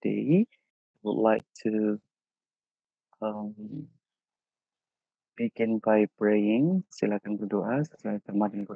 today, I would like to um, begin by praying. Silakan berdoa sesuai tema dan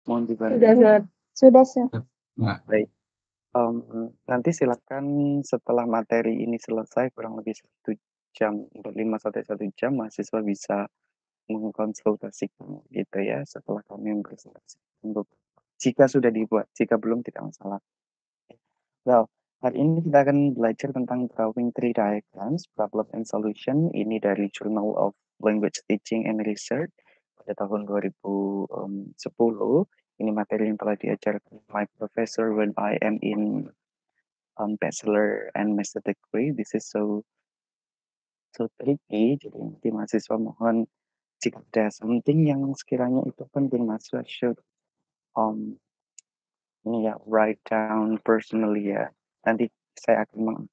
mohon dibantu. Sudah, Sir. Baik. Nanti silakan setelah materi ini selesai kurang lebih 1 jam, 5 sampai 1 jam mahasiswa bisa mengkonsultasikan gitu ya setelah kami mempresentasi. Untuk jika sudah dibuat, jika belum tidak masalah. Well, hari ini kita akan belajar tentang drawing three diagrams, problem and solution. Ini dari Journal of Language Teaching and Research pada tahun 2010. Ini materi yang telah diajarkan my professor when I am in bachelor and master degree. This is so tricky. Jadi nanti mahasiswa mohon jika ada something yang sekiranya itu penting, mahasiswa should ini ya write down personally ya. Nanti saya akan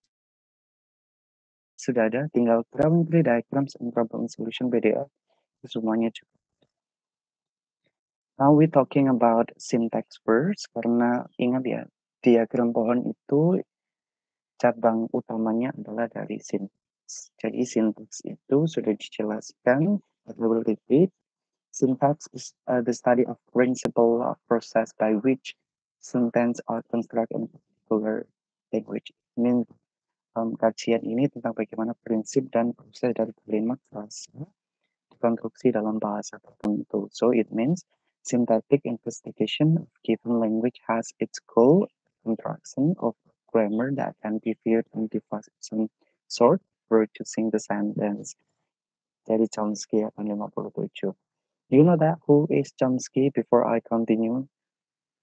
sudah ada, tinggal drawing three diagrams and problem solution PDF. Itu semuanya cukup. Now we talking about syntax first, karena ingat ya, diagram pohon itu cabang utamanya adalah dari syntax. Jadi syntax itu sudah dijelaskan, I will repeat. Syntax is the study of principle of process by which sentence are constructed in particular language. Means kajian ini tentang bagaimana prinsip dan proses dari kalimat frasa dikonstruksi dalam bahasa tertentu. So it means syntactic investigation of given language has its goal construction of grammar that can be viewed in some sort for choosing the sentence. Dari Chomsky 57. You know that who is Chomsky before I continue?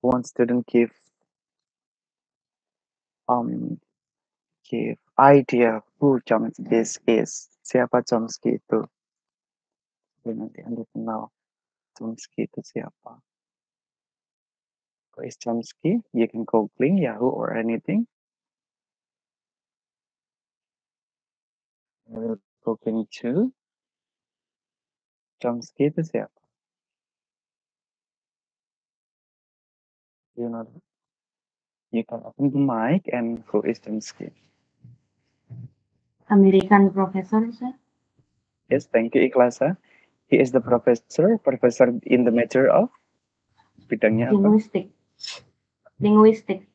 One student give idea who Chomsky is. Siapa Chomsky itu? Nanti Anda kenal Chomsky itu siapa. Who is Chomsky? You can Googling Yahoo or anything. I will Googling too. Chomsky itu siapa? You know, you can open the mic and who is Chomsky? American professor, sir. Yes, thank you, Ikhlasa. He is the professor in the major of bidangnya apa? Linguistic. Linguistic.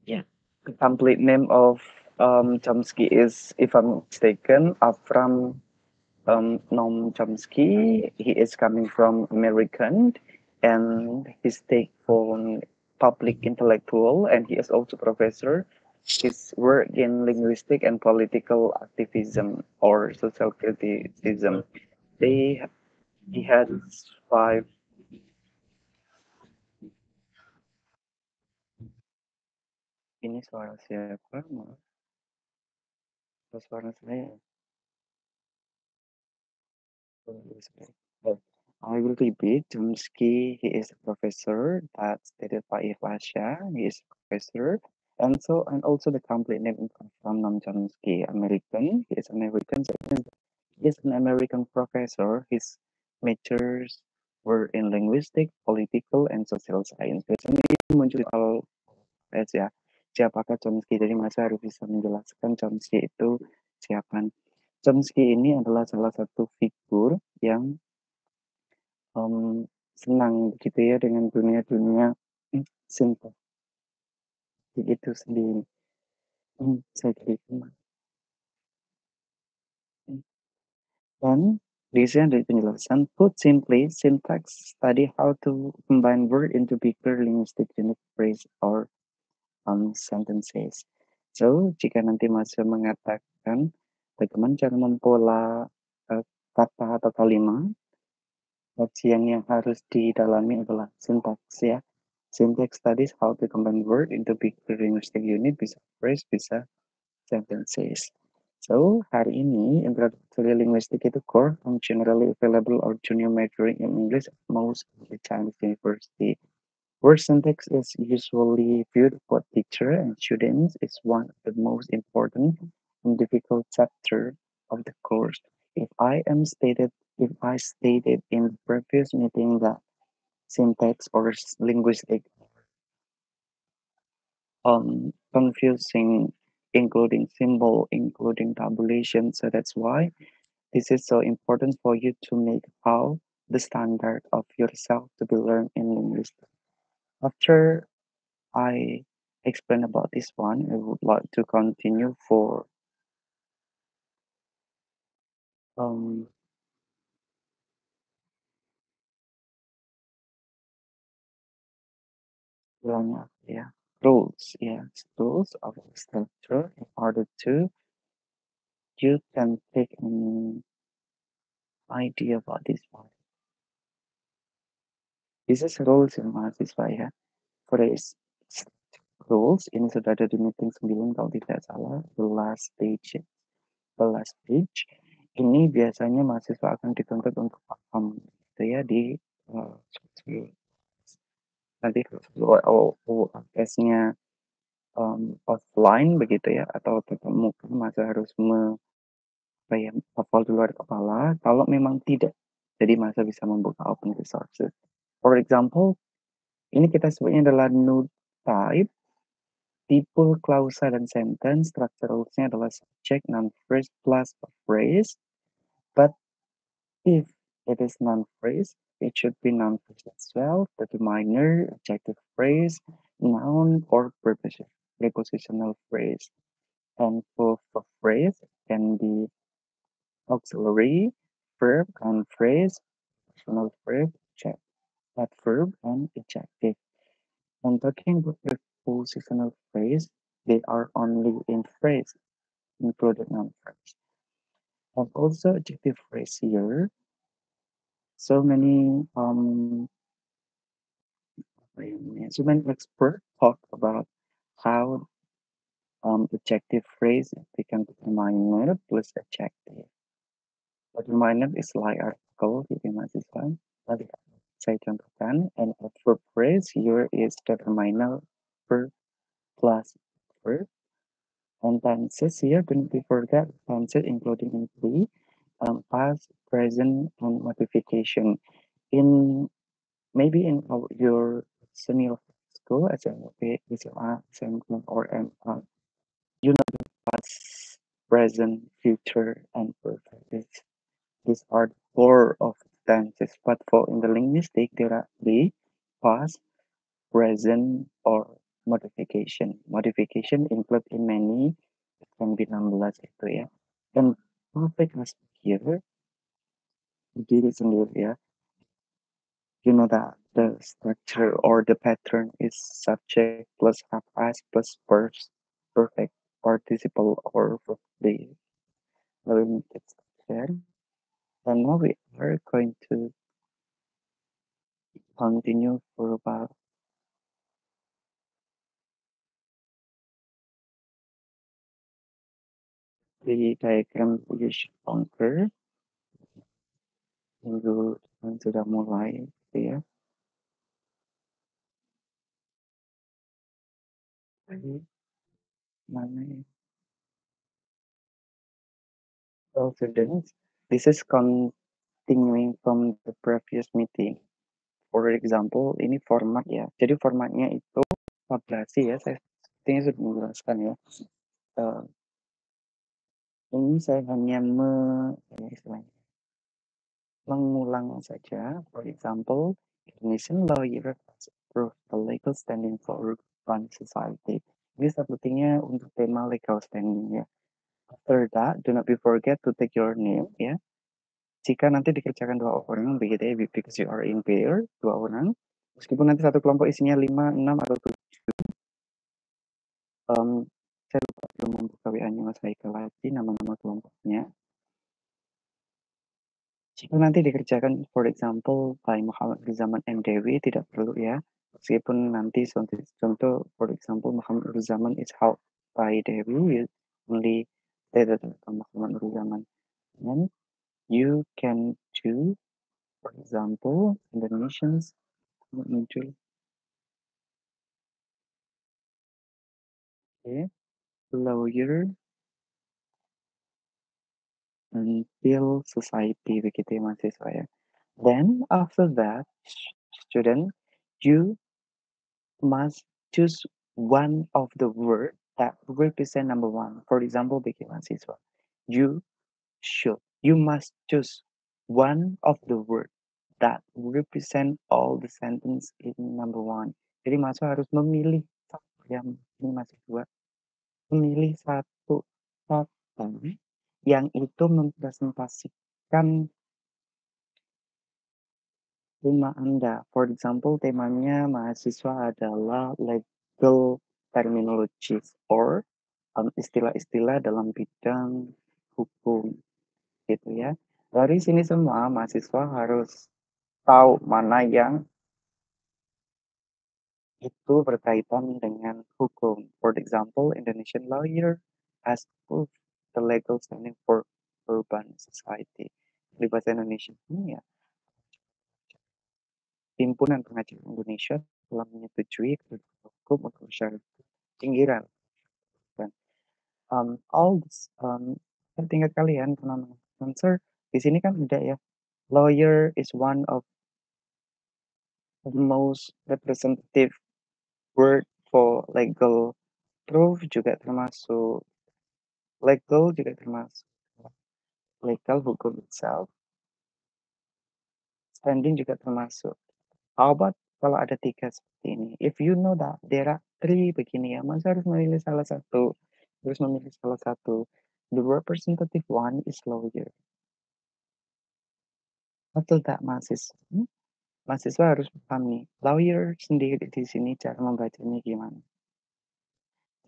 Yeah. The complete name of Chomsky is, if I'm not mistaken, Avram Noam Chomsky. He is coming from American, and he's take for public intellectual, and he is also professor. His work in linguistic and political activism or social criticism. They he has five. Ini suara siapa? Suara saya. Oh, I will repeat. Chomsky, he is a professor that's stated by Ikhlasya. He is a professor. And also the complete name is from Noam Chomsky, American. He is American. So he is an American professor. His majors were in linguistic, political, and social science. Biasanya ini muncul soal ya. Siapakah Chomsky? Jadi Mas harus bisa menjelaskan Chomsky itu siapa. Chomsky ini adalah salah satu figur yang senang gitu ya dengan dunia-dunia sintetik itu sendiri. Saya gitu. Dan di sini ada penjelasan, put simply, syntax study how to combine word into bigger linguistic unit phrase or sentences. So, jika nanti Mas mengatakan bagaimana cara mempola kata atau kalimat, kajian yang harus didalami adalah sintaks ya. Syntax studies how to combine word into bigger linguistic unit, bisa phrase, bisa sentences. So, hari ini introductory linguistic itu core and generally available or junior majoring in English at most of the Chinese university. Word syntax is usually viewed for teacher and students is one of the most important and difficult chapter of the course. If I am stated, if I stated in the previous meeting that syntax or linguistic confusing, including symbol, including tabulation. So that's why this is so important for you to make how the standard of yourself to be learned in linguistics. After I explain about this one, I would like to continue for um yeah, rules, yes, rules of structure in order to you can take an idea about this one. This is rules in mahasiswa ya. For this rules ini sudah ada di meeting 9 kalau tidak salah, the last page. The last page ini biasanya mahasiswa akan dituntut untuk paham gitu ya di uh, nanti kalau UAS-nya offline begitu ya atau tetap muka masih harus hafal di luar kepala kalau memang tidak jadi masa bisa membuka open resources. For example, ini kita sebutnya adalah node type, tipe, klausa, dan sentence. Structure-nya adalah subject, noun, phrase, plus a phrase. But if it is noun phrase, it should be noun phrase as well, determiner, adjective phrase, noun, or prepositional phrase. And for phrase can be auxiliary, verb, and phrase, personal verb, adverb, and adjective. When talking about prepositional phrase, they are only in phrase, included noun phrase. And also adjective phrase here. So many experts talk about how adjective phrase become determiner plus adjective. Determiner is like article gitu mahasiswa. Tadi saya contohkan, and adverb phrase here is determiner verb plus verb. And tenses here, don't be forget tenses including in three. past, present, and modification. In maybe in your senior school, SMP, SMA, SMA, or MA, you know the past, present, future, and perfect. These are four of tenses, but for in the linguistic, there are the past, present, or modification. Modification include in many, it can be 16 itu ya. Dan perfect aspect here, diri sendiri ya, you know that the structure or the pattern is subject plus have as plus perfect participle or verb the limited structure. And now we are going to continue for about the diagram you should conquer. Minggu depan sudah mulai gitu ya. Jadi mana ya? So students, this is continuing from the previous meeting. For example, ini format ya. Jadi formatnya itu fabrasi ya. Saya sepertinya sudah menjelaskan ya. Eh, ini saya hanya istilahnya, mengulang saja. For example, Indonesian lawyer has approved the legal standing for one society. Ini sepertinya untuk tema legal standing ya. After that, do not be forget to take your name ya. Jika nanti dikerjakan dua orang begitu ya, because you are in pair, dua orang. Meskipun nanti satu kelompok isinya 5, 6, atau 7. Saya lupa belum membuka WA-nya Mas Haikal lagi, nama-nama kelompoknya. Jika nanti dikerjakan, for example, by Muhammad Ruzaman and Dewi, tidak perlu ya. Meskipun nanti contoh, for example, Muhammad Ruzaman is helped by Dewi, you only say that Muhammad Ruzaman. And you can do, for example, Indonesians muncul, okay, lawyer until society begitu ya mahasiswa ya. Then after that, student, you must choose one of the word that represent number one. For example, bagi mahasiswa, you must choose one of the word that represent all the sentence in number one. Jadi mahasiswa harus memilih satu yang ini mahasiswa memilih satu kata yang itu mempresentasikan tema Anda. For example, temanya mahasiswa adalah legal terminologies or istilah-istilah dalam bidang hukum gitu ya. Dari sini semua mahasiswa harus tahu mana yang itu berkaitan dengan hukum. For example, Indonesian lawyer has proved the legal standing for urban society. Di bahasa Indonesia ini ya, Himpunan Pengajar Indonesia telah menyetujui kedudukan hukum untuk masyarakat pinggiran. Dan all this, tingkat kalian pernah answer di sini kan ada ya. Lawyer is one of the most representative word for legal. Proof juga termasuk. Legal juga termasuk. Legal hukum itself. Standing juga termasuk. How about kalau ada 3 seperti ini? If you know that there are 3 begini ya, masa harus memilih salah satu? Harus memilih salah satu. The representative one is lawyer. Betul tak mahasiswa? Mahasiswa harus pahami. Lawyer sendiri di sini cara membacanya gimana.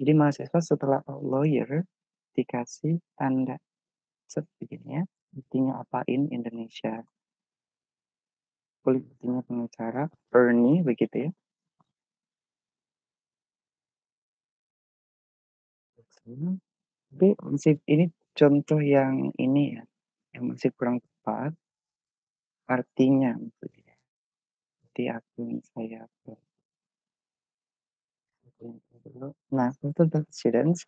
Jadi mahasiswa setelah lawyer dikasih tanda begini ya. Artinya apa in Indonesia? Artinya pengacara, attorney begitu ya. Tapi masih ini contoh yang ini ya, yang masih kurang tepat artinya maksudnya. Di akun saya. Nah, untuk the students,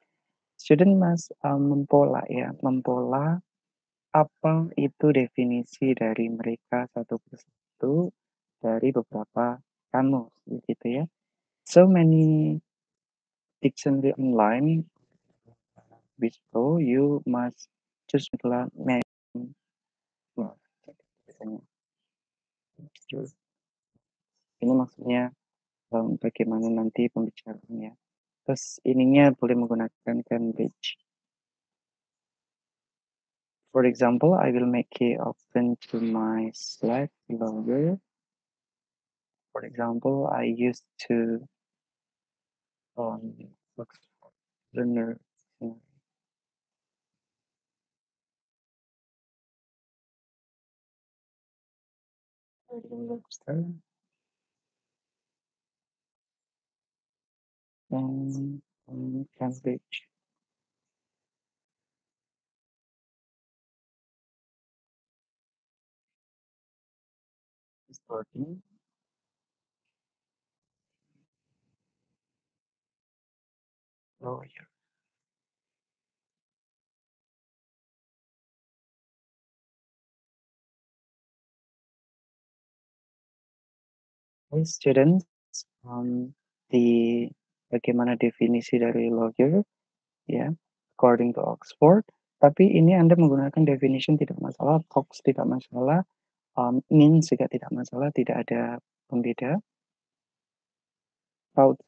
student must mempola ya, mempola apa itu definisi dari mereka satu persatu dari beberapa kamus, gitu ya. So many dictionary online below you must choose name. Wah, biasanya. Ini maksudnya bagaimana nanti pembicaraannya. Terus ininya boleh menggunakan Cambridge. For example, I will make it open to my Slack longer. For example, I used to look learner. And Cambridge. Starting lawyer. Hey students, di bagaimana definisi dari lawyer ya, according to Oxford. Tapi ini Anda menggunakan definition tidak masalah, talks tidak masalah, means juga tidak masalah, tidak ada pembeda. How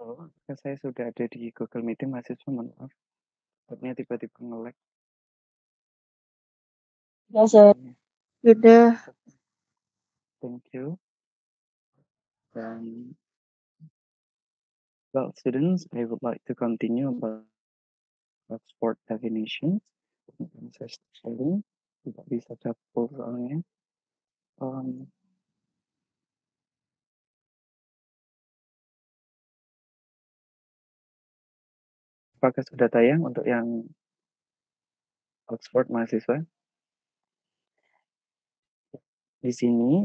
oh, saya sudah ada di Google Meeting mahasiswa, mohon maaf. Sepertinya tiba-tiba nge-lag. Ya, saya sudah. Thank you. Dan well, students, I would like to continue about sport definitions. Saya sharing, tidak bisa dapur soalnya. Apakah sudah tayang untuk yang Oxford mahasiswa? Di sini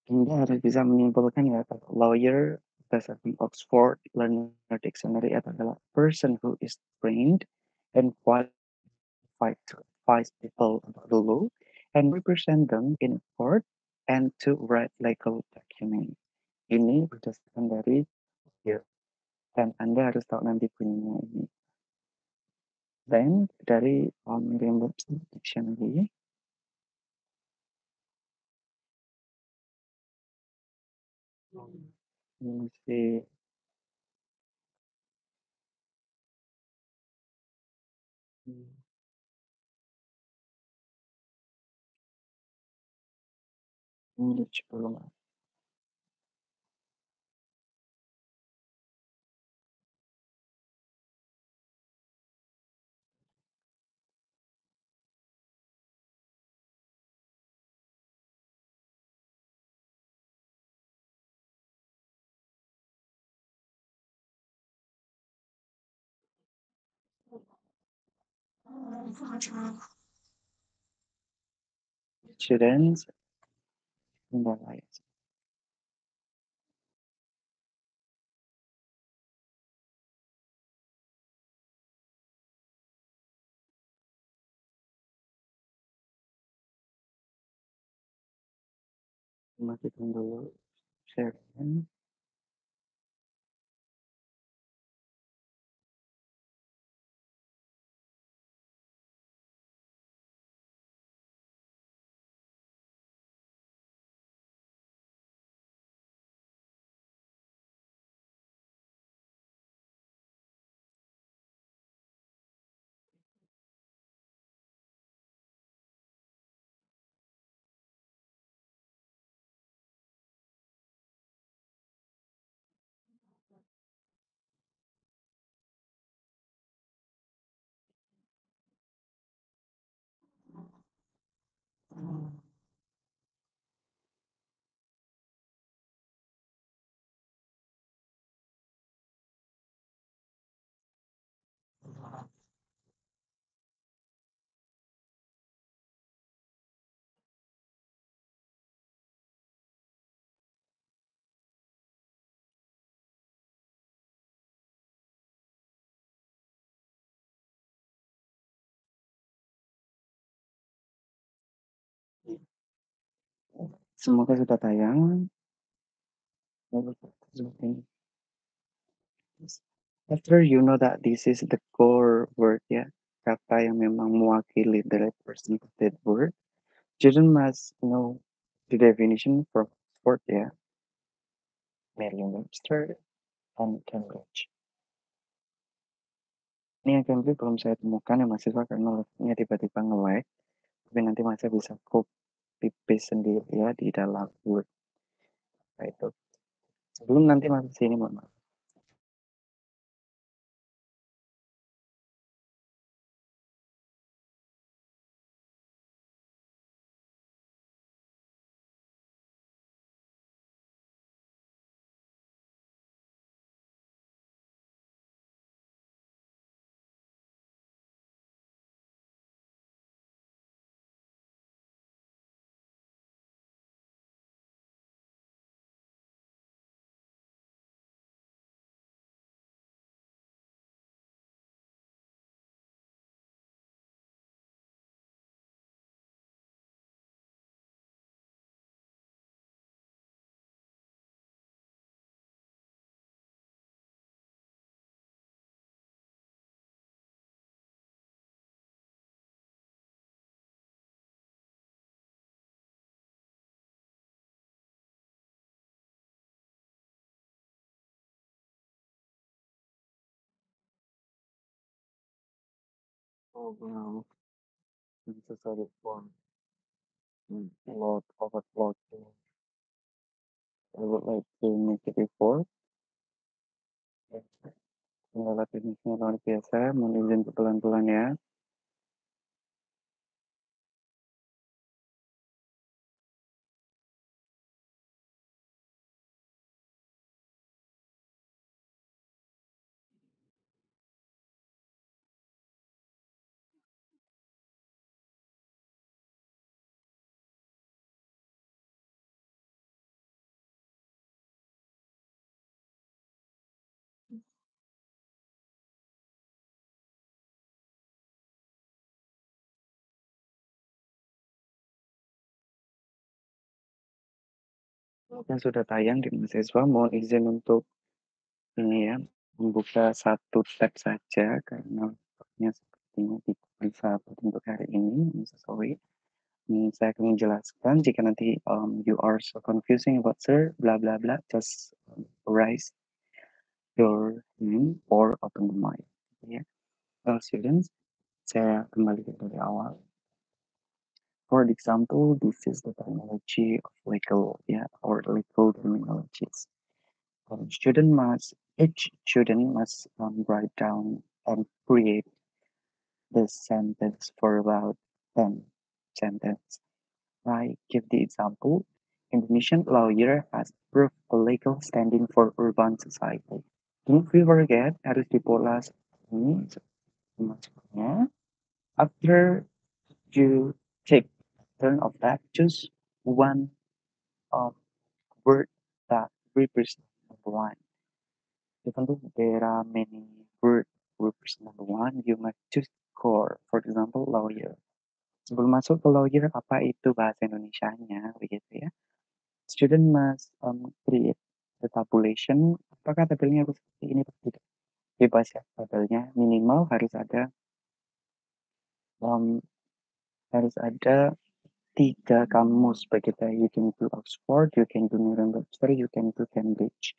Anda harus bisa menyimpulkan ya, lawyer berdasarkan Oxford Learner Dictionary adalah person who is trained and qualified to advise people about the law and represent them in court and to write legal document. Ini berdasarkan dari ya, dan Anda harus tahu nanti bunyinya ini. Then dari Merriam-Webster Dictionary, ini mesti English belum. Students, mulai. Matikan dulu share-nya. Semoga sudah tayang. After you know that this is the core word ya, kata yang memang mewakili the representative word, student must know the definition from Oxford ya, Merriam-Webster, and Cambridge. Ini yang Cambridge belum saya temukan ya mahasiswa karena laptopnya tiba-tiba nge-lag, tapi nanti mahasiswa bisa copy paste sendiri ya di dalam Word. Nah, itu. Sebelum nanti masuk sini, mohon maaf. Oh, wow. Necessary form. Load, overload. I would like to make it before. Kendala teknisnya luar biasa, mohon izin pelan-pelan ya. Yang sudah tayang di mahasiswa, mohon izin untuk ini ya, membuka satu tab saja karena laptopnya sepertinya tidak bisa untuk hari ini. Sorry. Saya akan menjelaskan jika nanti you are so confusing about sir, bla bla bla, just raise your hand or open the mic. Ya. Well, students, saya kembali dari awal. For example, this is the terminology of legal, yeah, or legal terminologies. Each student must write down and create the sentence for about 10 sentences. I give the example. Indonesian lawyer has proved a legal standing for urban society. Don't we forget harus dipola ini maksudnya. After you take turn of that, choose one word that represents number one. Even though there are many words represent number one, you must choose core. For example, lawyer. Sebelum masuk ke lawyer, apa itu bahasa Indonesianya, begitu ya? Student must create the tabulation. Apakah tabelnya harus seperti ini atau tidak? Bebas ya tabelnya. Minimal um, harus ada 3 kamus begitu. You can do Oxford, you can do Merriam-Webster, you can do Cambridge.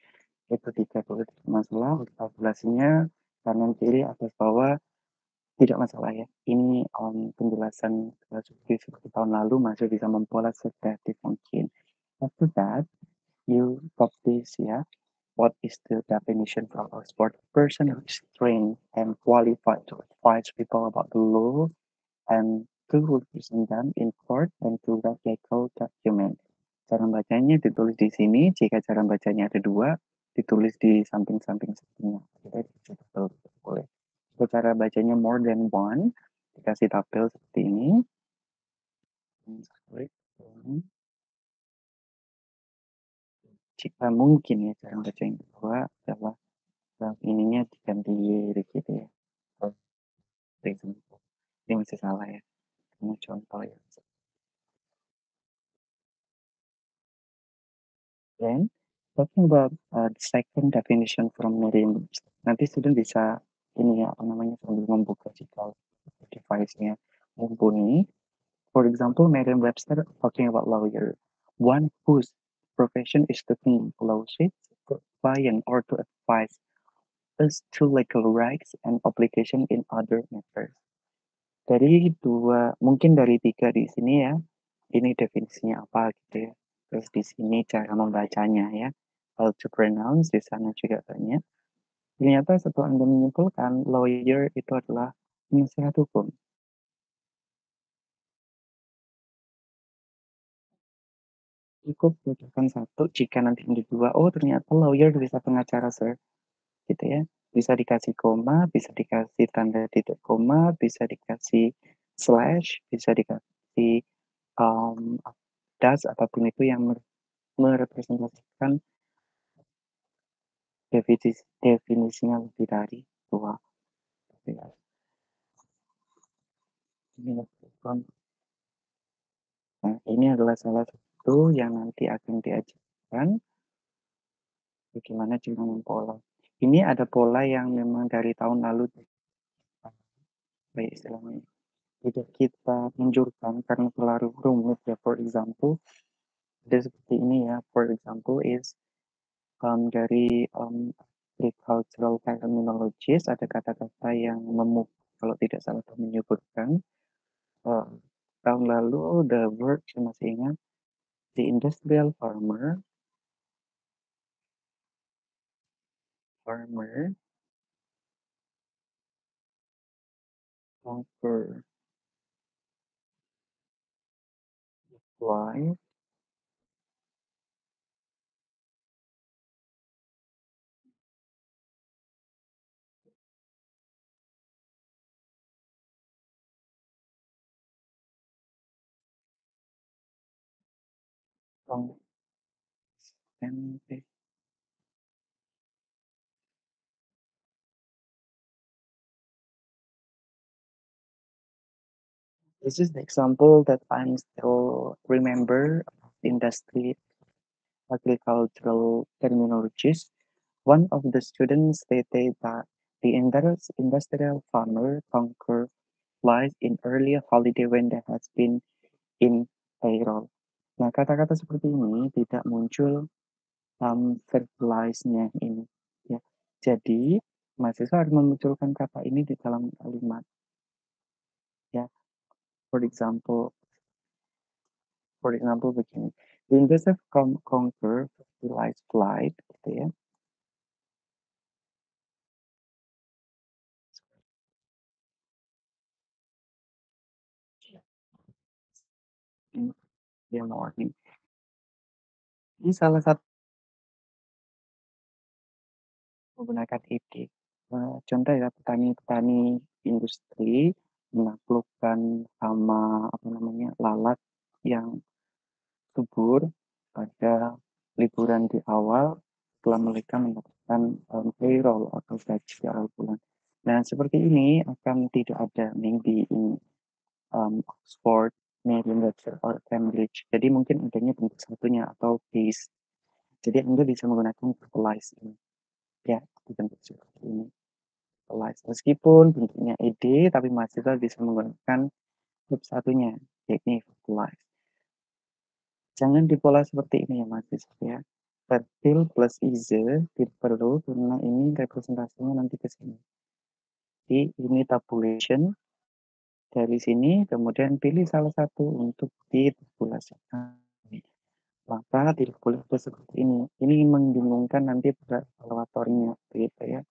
Itu 3 boleh tidak masalah. Untuk tabulasinya kanan kiri atas bawah tidak masalah ya. Ini penjelasan seperti tahun lalu masih bisa mempola sekreatif mungkin. After that, you publish ya. What is the definition from Oxford? A person who is trained and qualified to advise people about the law and to represent them in court and to write legal document. Cara bacanya ditulis di sini. Jika cara bacanya ada dua, ditulis di samping-samping sampingnya. Kita boleh. Kalau cara bacanya more than one, dikasih tabel seperti ini. Jika mungkin ya cara baca yang kedua adalah ininya diganti gitu ya. Ini masih salah ya. Ini contoh ya. Then talking about the second definition from Merriam-Webster. Nanti student bisa ini ya apa namanya sambil membuka jika device-nya mumpuni. For example, Merriam-Webster talking about lawyer, one whose profession is to think lawsuits, to client or to advise us to legal rights and obligation in other matters. Dari dua, mungkin dari tiga di sini ya, ini definisinya apa gitu ya. Terus di sini cara membacanya ya. How to pronounce di sana juga banyak. Ternyata setelah Anda menyimpulkan, lawyer itu adalah penasehat hukum. Cukup bacakan satu, jika nanti Anda dua, oh ternyata lawyer bisa pengacara, sir. Gitu ya. Bisa dikasih koma, bisa dikasih tanda titik koma, bisa dikasih slash, bisa dikasih das apapun itu yang merepresentasikan definisinya lebih dari dua. Ya. Nah, ini adalah salah satu yang nanti akan diajarkan bagaimana cara mempola. Ini ada pola yang memang dari tahun lalu baik istilahnya tidak kita anjurkan karena terlalu rumit ya. For example, ada seperti ini ya. For example is dari agricultural terminologies ada kata-kata yang kalau tidak salah menyebutkan tahun lalu the word saya masih ingat the industrial farmer conquer life from and this is the example that I'm still remember industry agricultural terminologies. One of the students stated that the industrial farmer conquer life in earlier holiday when there has been in payroll. Nah, kata-kata seperti ini tidak muncul verbalize-nya ini. Ya. Jadi, mahasiswa harus memunculkan kata ini di dalam kalimat. Ya, for example, begini. The industrial conquer fertilize flight, gitu ya. In the morning. Ini salah satu menggunakan ide. Contoh ya petani-petani industri menaklukkan hama apa namanya lalat yang subur pada liburan di awal setelah mereka mendapatkan payroll atau gaji di awal bulan. Nah seperti ini akan tidak ada maybe in Oxford Merriam-Webster or Cambridge. Jadi mungkin adanya bentuk satunya atau case. Jadi Anda bisa menggunakan verbalize ini. Ya, di bentuk seperti ini. Verbalize. Meskipun bentuknya ed, tapi mahasiswa bisa menggunakan verb satunya, yakni verbalize. Jangan dipola seperti ini ya mahasiswa ya. Vertil plus is tidak perlu karena ini representasinya nanti ke sini. Jadi ini tabulation dari sini, kemudian pilih salah satu untuk ditabulasikan. Maka tidak boleh ada seperti ini. Ini membingungkan nanti para evaluatornya, gitu ya.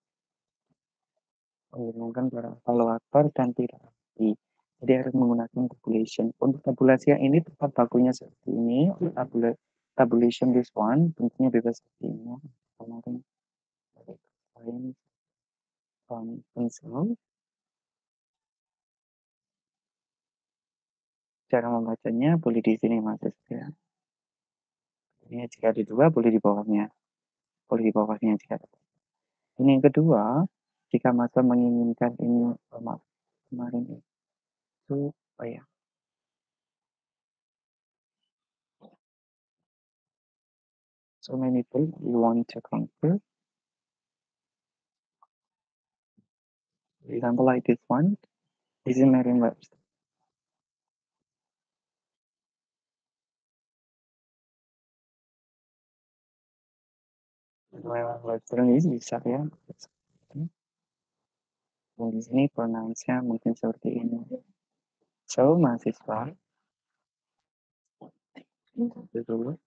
Membingungkan para evaluator dan tidak rapi. Jadi harus menggunakan tabulation. Untuk tabulasi yang ini tepat bakunya seperti ini. Tabulation this one, bentuknya bebas seperti ini. Kemarin pensel. Cara membacanya boleh di sini mahasiswa. Ini jika ada dua, boleh di bawahnya. Boleh di bawahnya jika ada. Ini yang kedua, jika masa menginginkan ini, maaf, kemarin itu, oh ya, so many things you want to conquer. For example, like this one, this is Merriam-Webster. Merriam-Webster ini bisa ya. Dan di sini pronounce-nya mungkin seperti ini. So, mahasiswa, dulu.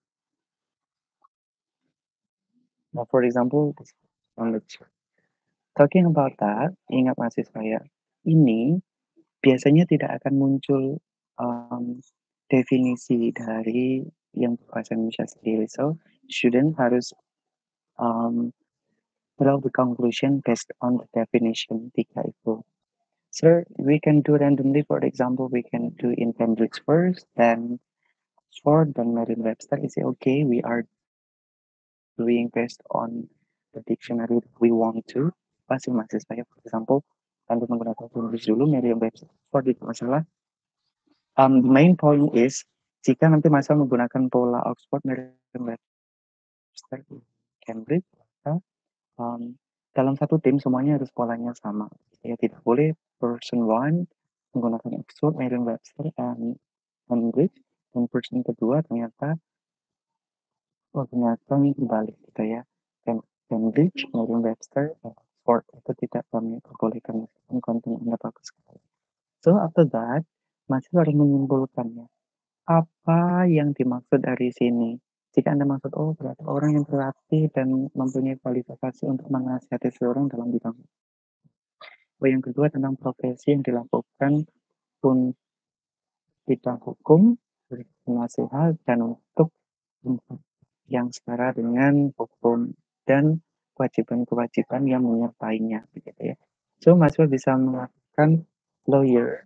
Now, for example, this on the chart. Talking about that, ingat mahasiswa ya, ini biasanya tidak akan muncul definisi dari yang bahasa Indonesia sendiri. So, student harus draw the conclusion based on the definition tiga itu. So, we can do randomly. For example, we can do in Cambridge first, then Oxford, then Merriam-Webster. Is it okay? We are doing based on the dictionary we want to. Pasti mahasiswa ya, for example, Anda menggunakan Cambridge dulu, Merriam-Webster, Oxford itu masalah. The main point is, jika nanti mahasiswa menggunakan pola Oxford, Merriam-Webster, Cambridge, maka dalam satu tim semuanya harus polanya sama. Ya, tidak boleh person one menggunakan Oxford, Merriam-Webster, and Cambridge, dan person kedua ternyata kembali gitu ya. Cambridge, Merriam-Webster, Oxford itu tidak kami perbolehkan meskipun konten Anda bagus sekali. So after that, mahasiswa harus menyimpulkannya. Apa yang dimaksud dari sini? Jika Anda maksud, oh berarti orang yang terlatih dan mempunyai kualifikasi untuk menasihati seseorang dalam bidang. Oh, yang kedua tentang profesi yang dilakukan pun bidang hukum, nasihat, dan untuk yang setara dengan hukum dan kewajiban-kewajiban yang menyertainya, begitu ya. So, mahasiswa bisa melakukan lawyer,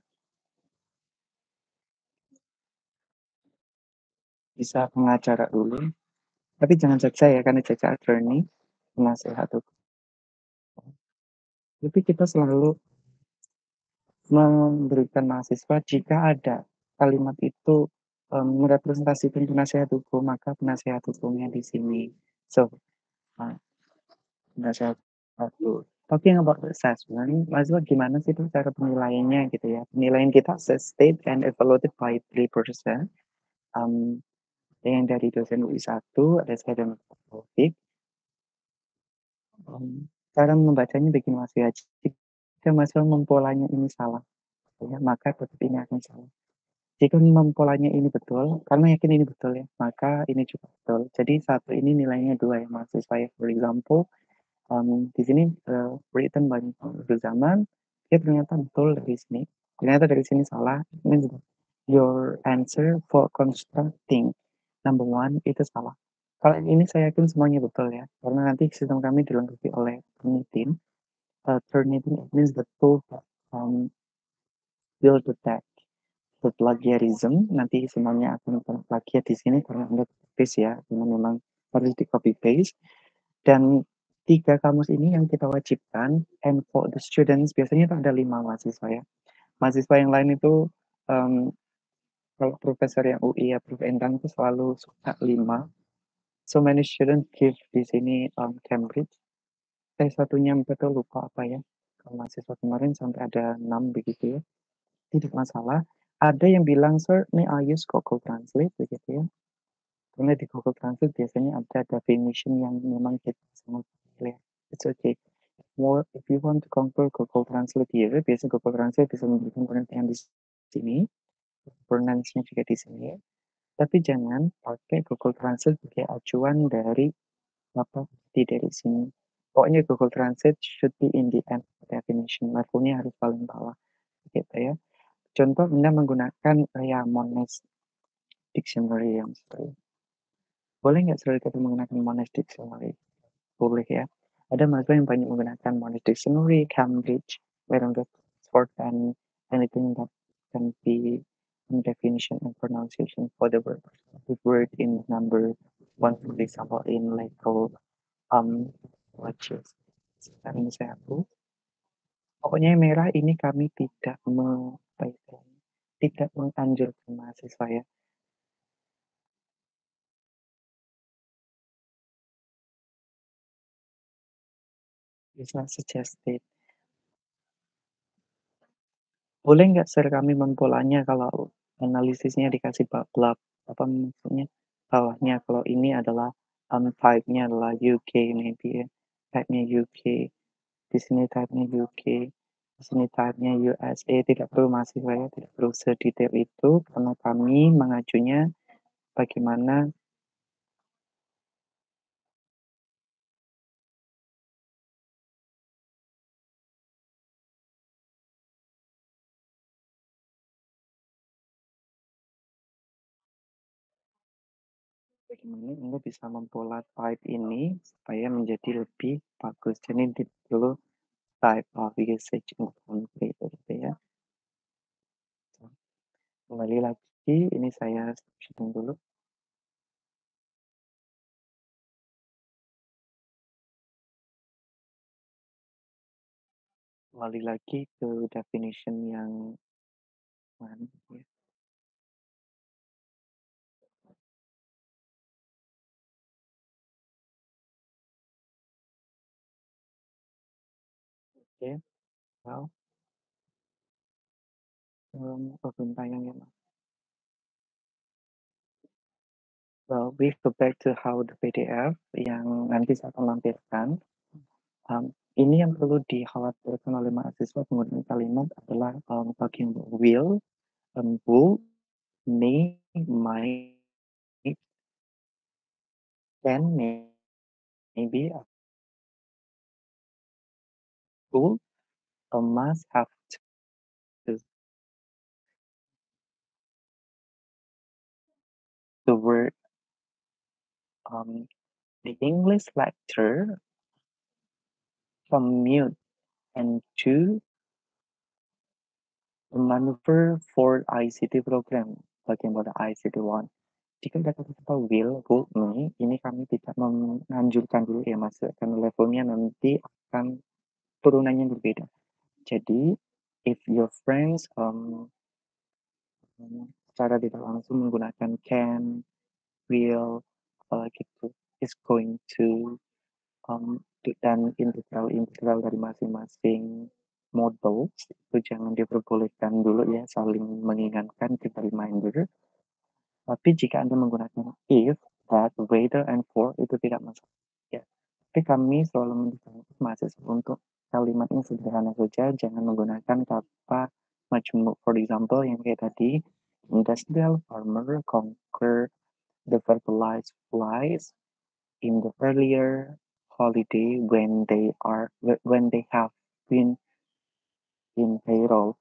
bisa pengacara dulu, tapi jangan jaksa ya, karena jaksa attorney, penasehat hukum. Tapi kita selalu memberikan mahasiswa jika ada kalimat itu merepresentasikan penasehat hukum, maka penasehat hukumnya di sini. So, penasehat satu. Talking about assessment, mahasiswa gimana sih tuh cara penilaiannya gitu ya? Penilaian kita assessed and evaluated by 3%. Yang dari dosen UI1, ada saya dan Taufik. Cara membacanya bikin mahasiswa jika mahasiswa mempolanya ini salah, ya, maka tetap ini akan salah. Jika mempolanya ini betul, karena yakin ini betul ya, maka ini juga betul. Jadi satu ini nilainya 2 ya mahasiswa ya. For example, di sini written by Zaman, dia ternyata betul dari sini. Ternyata dari sini salah. Your answer for constructing number one itu salah. Kalau ini saya yakin semuanya betul ya, karena nanti sistem kami dilengkapi oleh Turnitin. Turnitin means the tool that will detect the plagiarism. Nanti semuanya akan plagiat di sini karena Anda paste ya, karena memang harus di copy paste. Dan 3 kamus ini yang kita wajibkan, and for the students biasanya itu ada 5 mahasiswa ya. Mahasiswa yang lain itu Kalau profesor yang UI ya, Prof Endang tuh selalu suka 5. So many students give di sini, Cambridge. Satunya 4 tuh lupa apa ya, kalau mahasiswa kemarin sampai ada 6 begitu ya, tidak masalah. Ada yang bilang, "Sir, may I use Google Translate?" Begitu ya. Karena di Google Translate biasanya ada definition yang memang kita sangat familiar. It's okay. More if you want to compare Google Translate here, biasanya Google Translate bisa memberikan pengertian di sini, pronounce-nya juga di sini. Tapi jangan pakai Google Translate sebagai acuan dari apa dari sini. Pokoknya Google Translate should be in the end definition. Levelnya harus paling bawah, gitu ya. Contoh Anda menggunakan ya Monash Dictionary yang seperti boleh nggak sekali-kali menggunakan Monash Dictionary? Boleh ya. Ada mahasiswa yang banyak menggunakan Monash Dictionary, Cambridge, Wellington, Oxford, and anything that can be in definition and pronunciation for the word in number one, for example, in legal watches. Sekarang ini saya hapus. Pokoknya yang merah ini kami tidak menganjurkan mahasiswa ya. It's not suggested. Boleh nggak Sir kami mempolanya kalau analisisnya dikasih bab apa maksudnya bawahnya kalau ini adalah type-nya adalah UK maybe ya. Type-nya UK, di sini type-nya UK, di sini type-nya USA. Tidak perlu mahasiswa ya, tidak perlu sedetail itu karena kami mengacunya bagaimana Anda bisa mempola type ini supaya menjadi lebih bagus. Jadi tidak perlu type of usage incomplete gitu ya. Kembali lagi, ini saya shooting dulu. Kembali lagi ke definition yang mana ya. Oke, well, pembentayang ya, Mas. Well, we go back to how the PDF yang nanti saya akan lampirkan. Ini yang perlu dikhawatirkan oleh mahasiswa penggunaan kalimat adalah bagian will, would, may, might, can, maybe, could, must, have to. The word the English lecture from mute and to maneuver for ICT program bagian pada ICT One. Jika ada kata will, would, may, ini kami tidak menganjurkan dulu ya Mas, karena levelnya nanti akan turunannya berbeda. Jadi, if your friends secara tidak langsung menggunakan can, will, gitu, is going to dan integral dari masing-masing model itu jangan diperbolehkan dulu ya, saling mengingatkan, kita reminder. Tapi jika Anda menggunakan if, that, whether, and for itu tidak masalah ya. Tapi kami selalu mendukung mahasiswa untuk kalimat yang sederhana saja, jangan menggunakan kata majmuk. For example, yang kayak tadi, industrial farmer conquer the fertilized flies in the earlier holiday when they have been in payroll.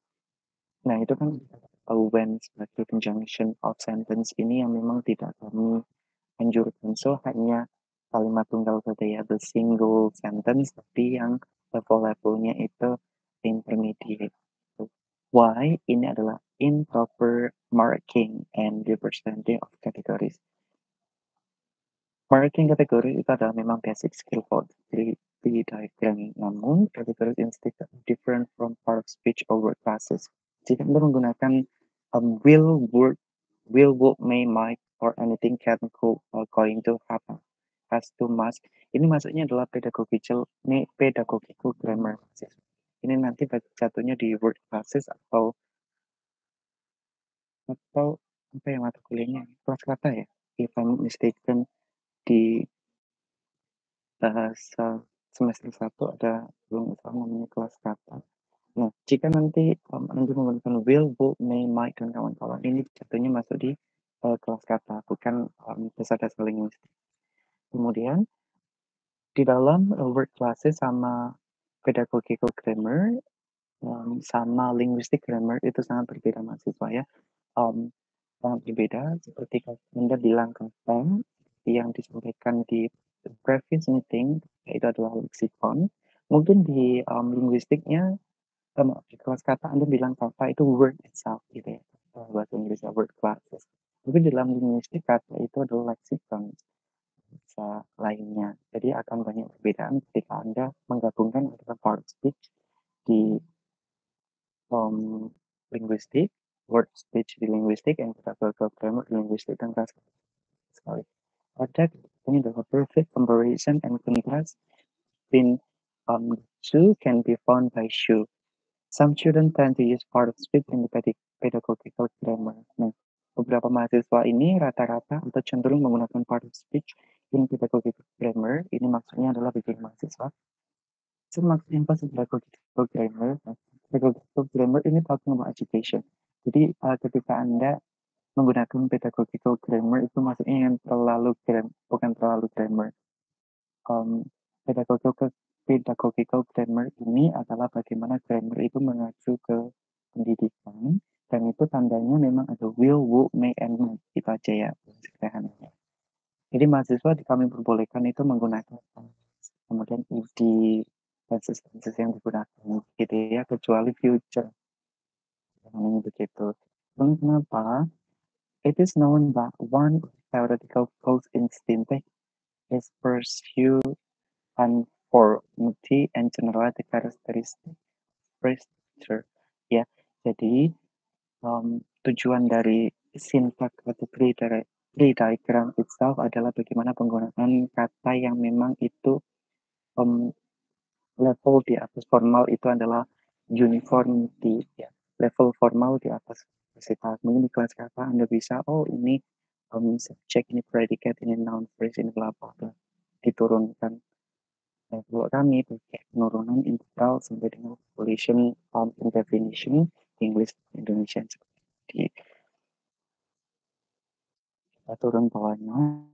Nah, itu kan when sebagai conjunction of sentence ini yang memang tidak kami anjurkan. So, hanya kalimat tunggal saja ya, the single sentence, tapi yang level-levelnya itu intermediate. Why? Ini adalah improper marking and representing of categories. Marking kategori itu adalah memang basic skill for di diagram, namun kategori instead different from part of speech or word classes. Jika Anda menggunakan will, word, will, would, may, might, or anything can, could, or going to happen. Has to, must. Ini maksudnya adalah pedagogical grammar. Ini nanti jatuhnya di word classes atau apa ya mata kuliahnya? Kelas kata ya, if I'm not mistaken di bahasa semester 1 ada belum salah namanya kelas kata. Nah, jika nanti Anda menggunakan will, would, may, might, dan kawan-kawan, ini jatuhnya masuk di kelas kata, bukan dasar-dasar linguistik. Kemudian, di dalam word classes sama pedagogical grammar, sama linguistic grammar itu sangat berbeda mahasiswa ya. Sangat berbeda, seperti Anda bilang kata yang disampaikan di previous meeting, itu adalah lexicon. Mungkin di linguistiknya, di kelas kata Anda bilang kata itu word itself gitu ya, bahasa Inggrisnya word classes. Tapi di dalam linguistik kata itu adalah lexicon bahasa lainnya. Jadi akan banyak perbedaan ketika Anda menggabungkan antara part speech di linguistik, word speech di linguistik, and pedagogical grammar di linguistik, dan kelas sekali. Ada ini adalah perfect comparison and contrast between two can be found by Shu. Some students tend to use part of speech in the pedagogical grammar. Nah, beberapa mahasiswa ini rata-rata atau cenderung menggunakan part of speech in pedagogical grammar. Ini maksudnya adalah bagi mahasiswa. So, maksudnya pas pedagogical grammar, pedagogical grammar ini talking about education. Jadi, ketika Anda menggunakan pedagogical grammar itu maksudnya yang bukan terlalu grammar. Pedagogical grammar ini adalah bagaimana grammar itu mengacu ke pendidikan, dan itu tandanya memang ada will, would, may, and might. Itu aja ya, sederhananya. Jadi mahasiswa kami perbolehkan itu menggunakan kemudian id dan tenses yang digunakan gitu ya, kecuali future. Namanya begitu. Kenapa? It is known that one theoretical goals in syntax is pursue conformity and generalize characteristic structure. Ya, jadi tujuan dari syntax atau tree diagram itself adalah bagaimana penggunaan kata yang memang itu level di atas formal itu adalah uniformity ya. Level formal di atas kapasitas. Mungkin di kelas kata Anda bisa, oh ini subject, ini predicate, ini noun phrase, ini bla bla bla. Diturunkan. Nah, kalau kami pakai penurunan integral sampai dengan population definition English Indonesia seperti kita turun bawahnya.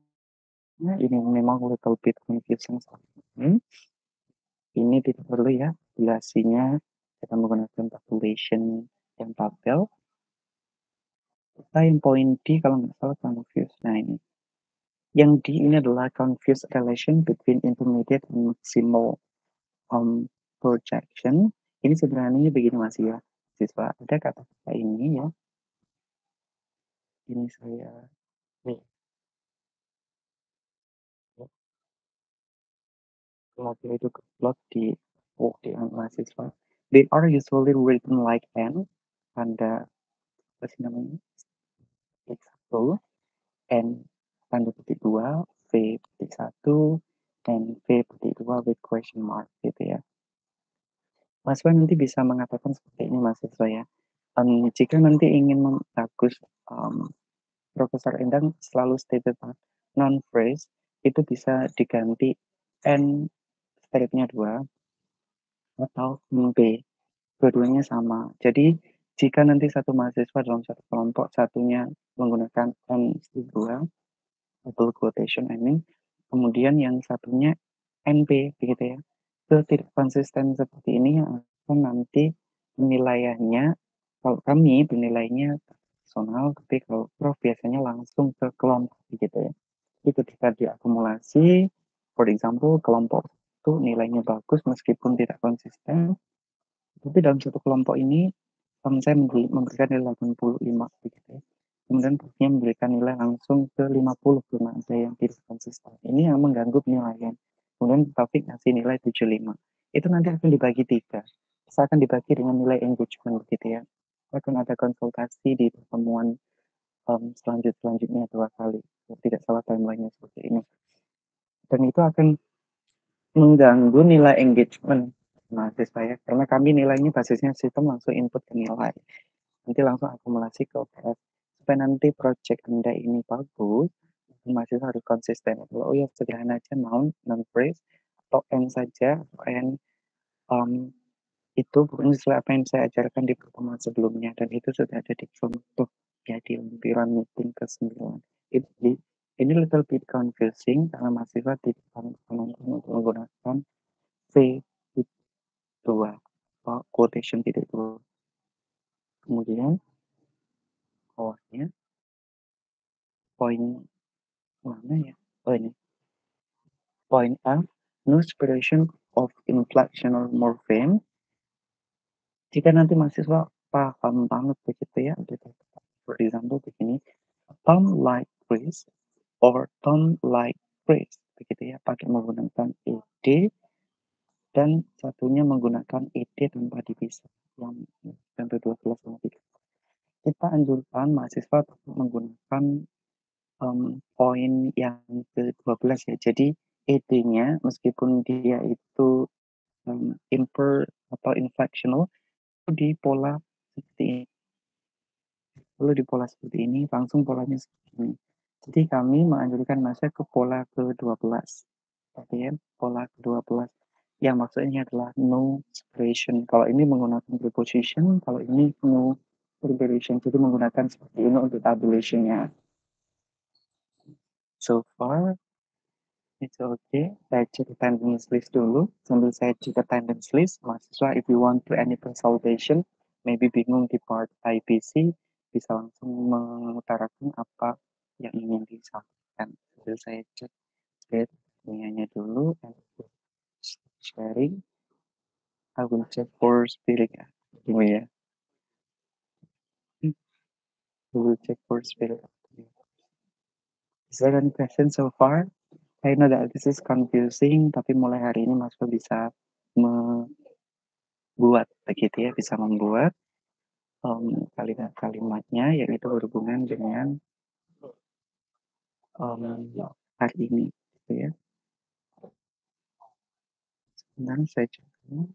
Nah, ini memang little bit confusing. Ini tidak perlu ya, durasinya kita menggunakan population yang tabel. Kita yang poin D kalau nggak salah confuse. Nah ini. Yang D ini adalah confuse relation between intermediate and maximal projection. Ini sebenarnya begini Mas ya, siswa. Ada kata-kata ini ya. Ini saya nih. Kalau itu plot di mahasiswa. They are usually written like N. Tanda apa sih namanya? X1, N tanda petik 2, V petik 1, dan V petik 2 with question mark gitu ya. Mahasiswa nanti bisa mengatakan seperti ini mahasiswa ya. Jika nanti ingin bagus, Profesor Endang selalu stated non phrase itu bisa diganti N stripnya 2 atau B. Dua-duanya sama. Jadi jika nanti satu mahasiswa dalam satu kelompok satunya menggunakan N strip 2, double quotation I mean, kemudian yang satunya NP begitu ya. Itu tidak konsisten seperti ini yang akan nanti penilaiannya, kalau kami penilainya personal, tapi kalau Prof biasanya langsung ke kelompok begitu ya. Jadi ketika diakumulasi, for example kelompok itu nilainya bagus meskipun tidak konsisten, tapi dalam satu kelompok ini saya memberikan nilai 85 begitu ya. Kemudian Profnya memberikan nilai langsung ke 50 karena ada yang tidak konsisten. Ini yang mengganggu penilaian. Kemudian Taufik ngasih nilai 75. Itu nanti akan dibagi 3. Bisa akan dibagi dengan nilai engagement begitu ya. Akan ada konsultasi di pertemuan selanjutnya 2 kali, kalau tidak salah timeline-nya seperti ini. Dan itu akan mengganggu nilai engagement mahasiswa ya, karena kami nilainya basisnya sistem langsung input ke nilai, nanti langsung akumulasi ke UTS. Supaya nanti project Anda ini bagus, mahasiswa harus konsisten. Kalau ya sederhana aja noun, non phrase, atau N saja, atau N, itu bukan sesuai apa yang saya ajarkan di pertemuan sebelumnya, dan itu sudah ada di contoh ya di lampiran meeting ke-9. Ini little bit confusing karena mahasiswa tidak untuk menggunakan V2 quotation titik dua. Kemudian bawahnya poin mana ya? Oh ini point F, no separation of inflectional morpheme. Jika nanti mahasiswa paham banget begitu ya, gitu. For example begini, tone like Chris or tone like Chris, begitu ya, pakai menggunakan ed, dan satunya menggunakan ed tanpa dipisah, yang contoh 12 sama 3. Kita anjurkan mahasiswa menggunakan poin yang ke-12 ya. Jadi ed-nya meskipun dia itu imper atau inflectional, di pola seperti ini. Lalu di pola seperti ini, langsung polanya seperti ini. Jadi kami menganjurkan masa ke pola ke-12. Perhatian, pola ke-12. Yang maksudnya adalah no separation. Kalau ini menggunakan preposition, kalau ini no preparation. Jadi menggunakan seperti ini untuk tabulationnya. So far, it's okay. Saya cek attendance list dulu. Sambil saya cek attendance list, mahasiswa if you want to any consultation, maybe bingung di part IPC, bisa langsung mengutarakan apa yang ingin disampaikan. Sambil saya cek dunianya dulu, and sharing. I will check for spirit ya. Dulu ya. We will check for spirit. Is there any question so far? I know that this is confusing, tapi mulai hari ini Mas bisa membuat begitu ya, bisa membuat kalimat-kalimatnya yang itu berhubungan dengan hari ini, gitu ya. Sebentar saya coba.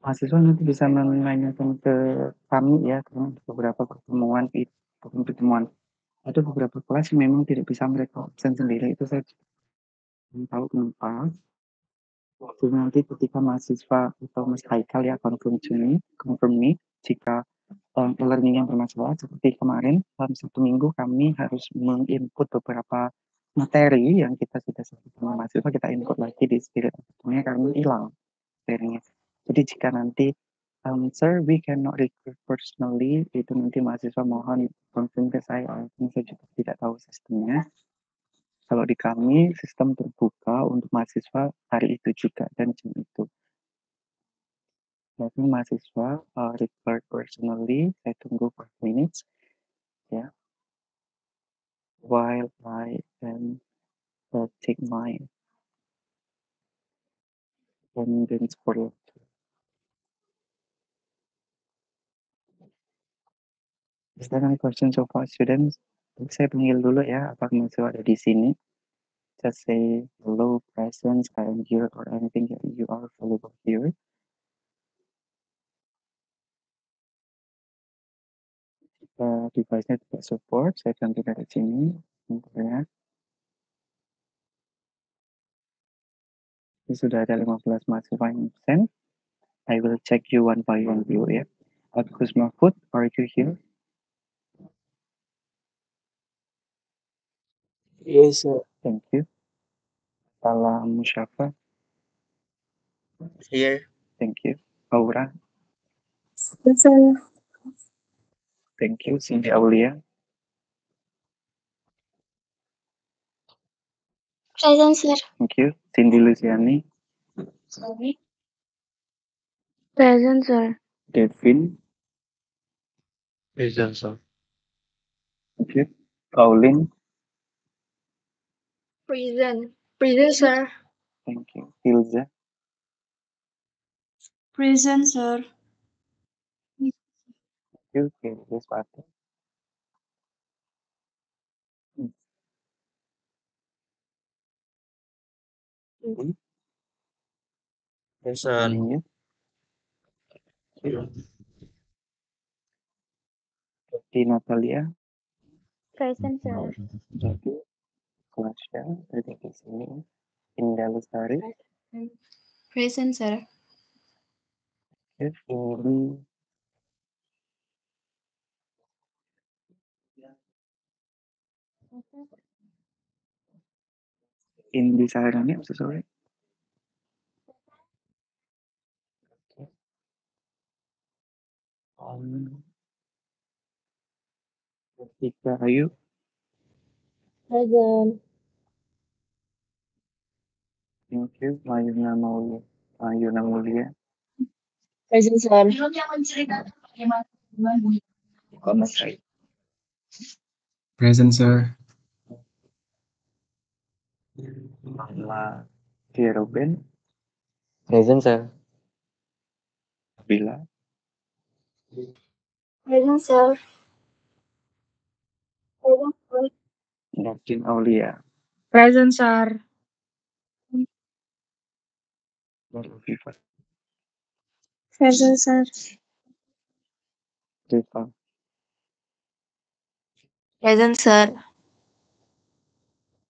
Mahasiswa nanti bisa menanyakan ke kami ya, karena beberapa pertemuan ada beberapa kelas yang memang tidak bisa mereka absen sendiri, itu saya tahu kenapa. Jadi nanti ketika mahasiswa atau Mas Haikal ya confirm me jika e-learning yang bermasalah seperti kemarin dalam 1 minggu kami harus menginput beberapa materi yang kita sudah sebutkan sama mahasiswa, kita input lagi di Spirit Academy karena hilang materinya. Jadi jika nanti sir we cannot record personally, itu nanti mahasiswa mohon confirm ke saya juga tidak tahu sistemnya. Kalau di kami sistem terbuka untuk mahasiswa hari itu juga dan jam itu. Jadi mahasiswa record personally, saya tunggu 5 minutes ya. While I am take my attendance for lecture. Is there any question so far, students? Saya panggil dulu ya, apakah mahasiswa ada di sini? Just say hello, presence, I am here, or anything that you are available here. Device-nya tidak support, saya ganti dari sini. Ya. Ini sudah ada 15 mahasiswa yang absen. I will check you one by one dulu ya. Agus Mahfud, are you here? Yes, sir. Thank you. Salam Musyafa. Here. Thank you. Aura. Yes, sir. Thank you. Cindy Aulia. Present, sir. Thank you. Cindy Luciani. Sorry. Present, sir. Devin. Present, sir. Thank you. Pauline. Present. Present, sir. Thank you. Hilza. Present, sir. You can this part. Yes, sir. Namanya Dr. Natalia, Present, sir. Dr. Flasha, dari di sini. Indah Lestari, Present, sir. Uli, Indi Saharani, I'm so sorry. Tika Ayu, Present. thank you. Mayuna Maulia, Mayuna Mulia, Present, sir. Konosai, Present, sir. Mama Tia Ruben, Present, sir. Bila, Present, sir. Present, sir. Dr. Aulia, Present, sir. Baru Viva, Present, sir. Deva, Present, sir.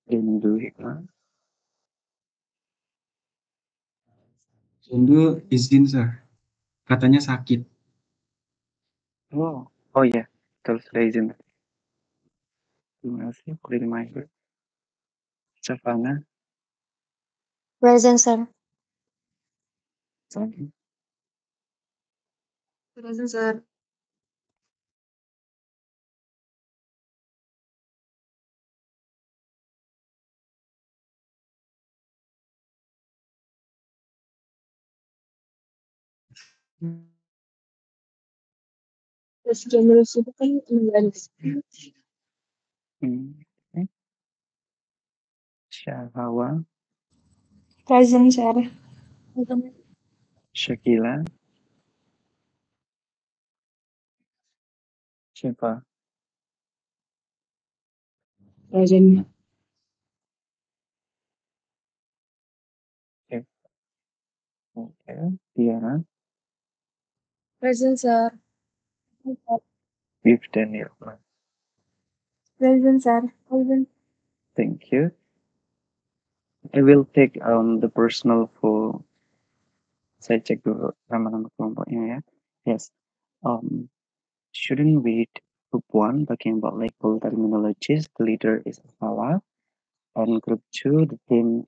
Rindu Hikmah, Rindu izin, sir. Katanya sakit. oh ya, terus sudah izin. Terima kasih, for the reminder. Savana, Present, sir. Sani, Present, sir. Terus generasi itu kan okay. Syahawa, present, sir. Shakila, Shiva, Present. okay. Tiara, Present, sir. with Daniel. Present, sir. Present. Thank you. I will take the personal for saya cek dulu nama-nama kelompoknya ya. Yes. Shouldn't read group 1 talking about legal terminologies. The leader is Asawa. And group 2, the theme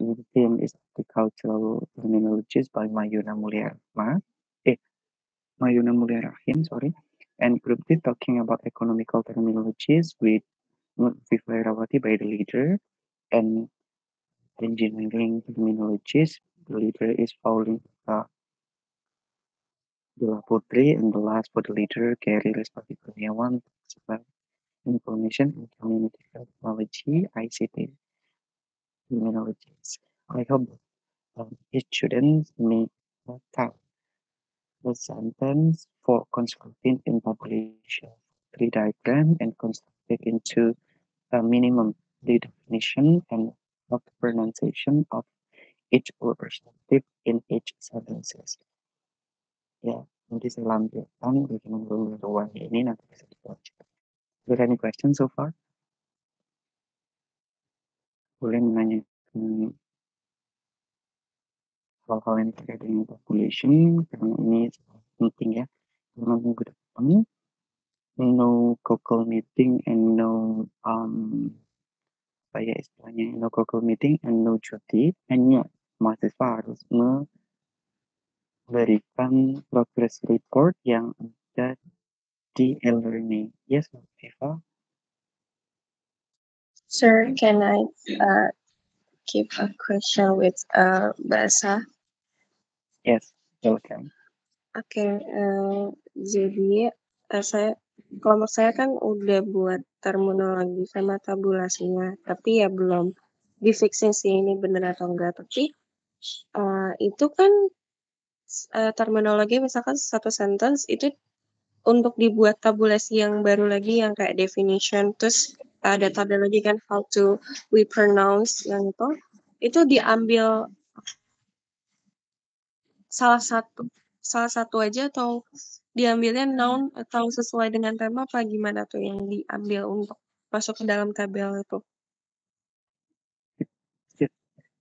is agricultural terminologies by Mayuna Mulyarma. Mayuna Mulyarahim, sorry. And group 3 talking about economical terminologies with Viva Irawati by the leader. And engineering terminologies, the leader is Pauline Dela Putri, and the last for the leader, Gary Lestari Kurniawan, information and communication technology, ICT terminologies. I hope each student make a tag the sentence for constructing in population tree diagram and construct it into a minimum definition and of the pronunciation of each representative in each sentences. Ya, nanti saya lampirkan bagaimana ruangnya ini nanti bisa dibaca. Are there any questions so far? Boleh menanyakan hal-hal yang terkait dengan population, karena ini penting ya. Karena minggu depan, no Google meeting and no apa ya istilahnya, no Google meeting and no cuti, hanya mahasiswa harus memberikan progress report yang ada di e-learning. Yes, Viva? Sir, can I keep a question with Basa? Yes, welcome. Oke, jadi saya kelompok saya kan udah buat terminologi sama tabulasinya, tapi ya belum di fixing sih ini bener atau enggak. Tapi itu kan terminologi misalkan satu sentence itu untuk dibuat tabulasi yang baru lagi yang kayak definition, terus ada tabel lagi kan how to we pronounce yang itu diambil salah satu aja atau diambilnya noun atau sesuai dengan tema apa gimana tuh yang diambil untuk masuk ke dalam tabel itu?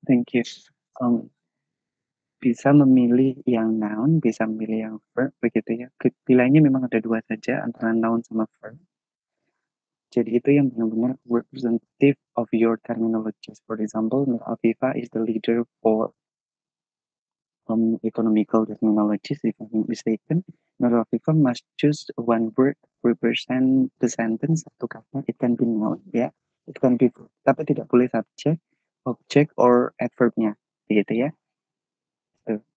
Thank you. Bisa memilih yang noun, bisa memilih yang verb, begitu ya. Pilihannya memang ada dua saja, antara noun sama verb. Jadi itu yang benar-benar representative of your terminologies. For example, Nur Afifa is the leader for economical terminologies, if I'm not mistaken. Nur Afifa must choose one word represent the sentence, satu kata. It can be noun, ya. It can be verb. Tapi tidak boleh subject, object, or adverbnya, begitu ya.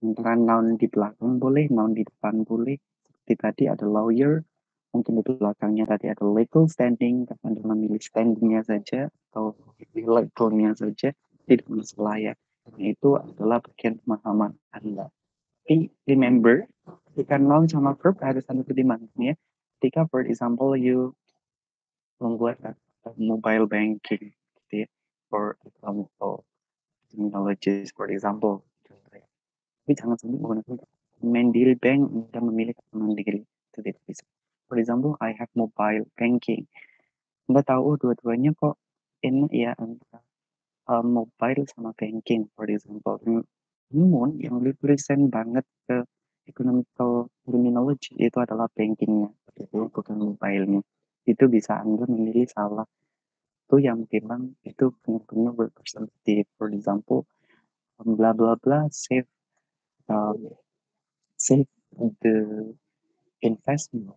Antara noun di belakang boleh, noun di depan boleh. Seperti tadi ada lawyer, mungkin di belakangnya tadi ada legal standing, Anda memilih standingnya saja atau legalnya saja, tidak masalah ya. Karena itu adalah bagian pemahaman Anda. Tapi remember, ketika noun sama verb harus Anda pertimbangkan ya. Ketika for example you membuat mobile banking, gitu ya, for example terminologies, for example, tapi jangan sampai menggunakan Mandiri Bank, Anda memilih Mandiri, itu tidak bisa. For example, I have mobile banking. Anda tahu dua-duanya kok enak ya antara mobile sama banking, for example. Namun yang represent banget ke economical terminology itu adalah bankingnya, itu bukan mobile-nya. Itu bisa Anda memilih salah itu yang memang itu benar-benar representative. For example, bla bla bla save save the investment,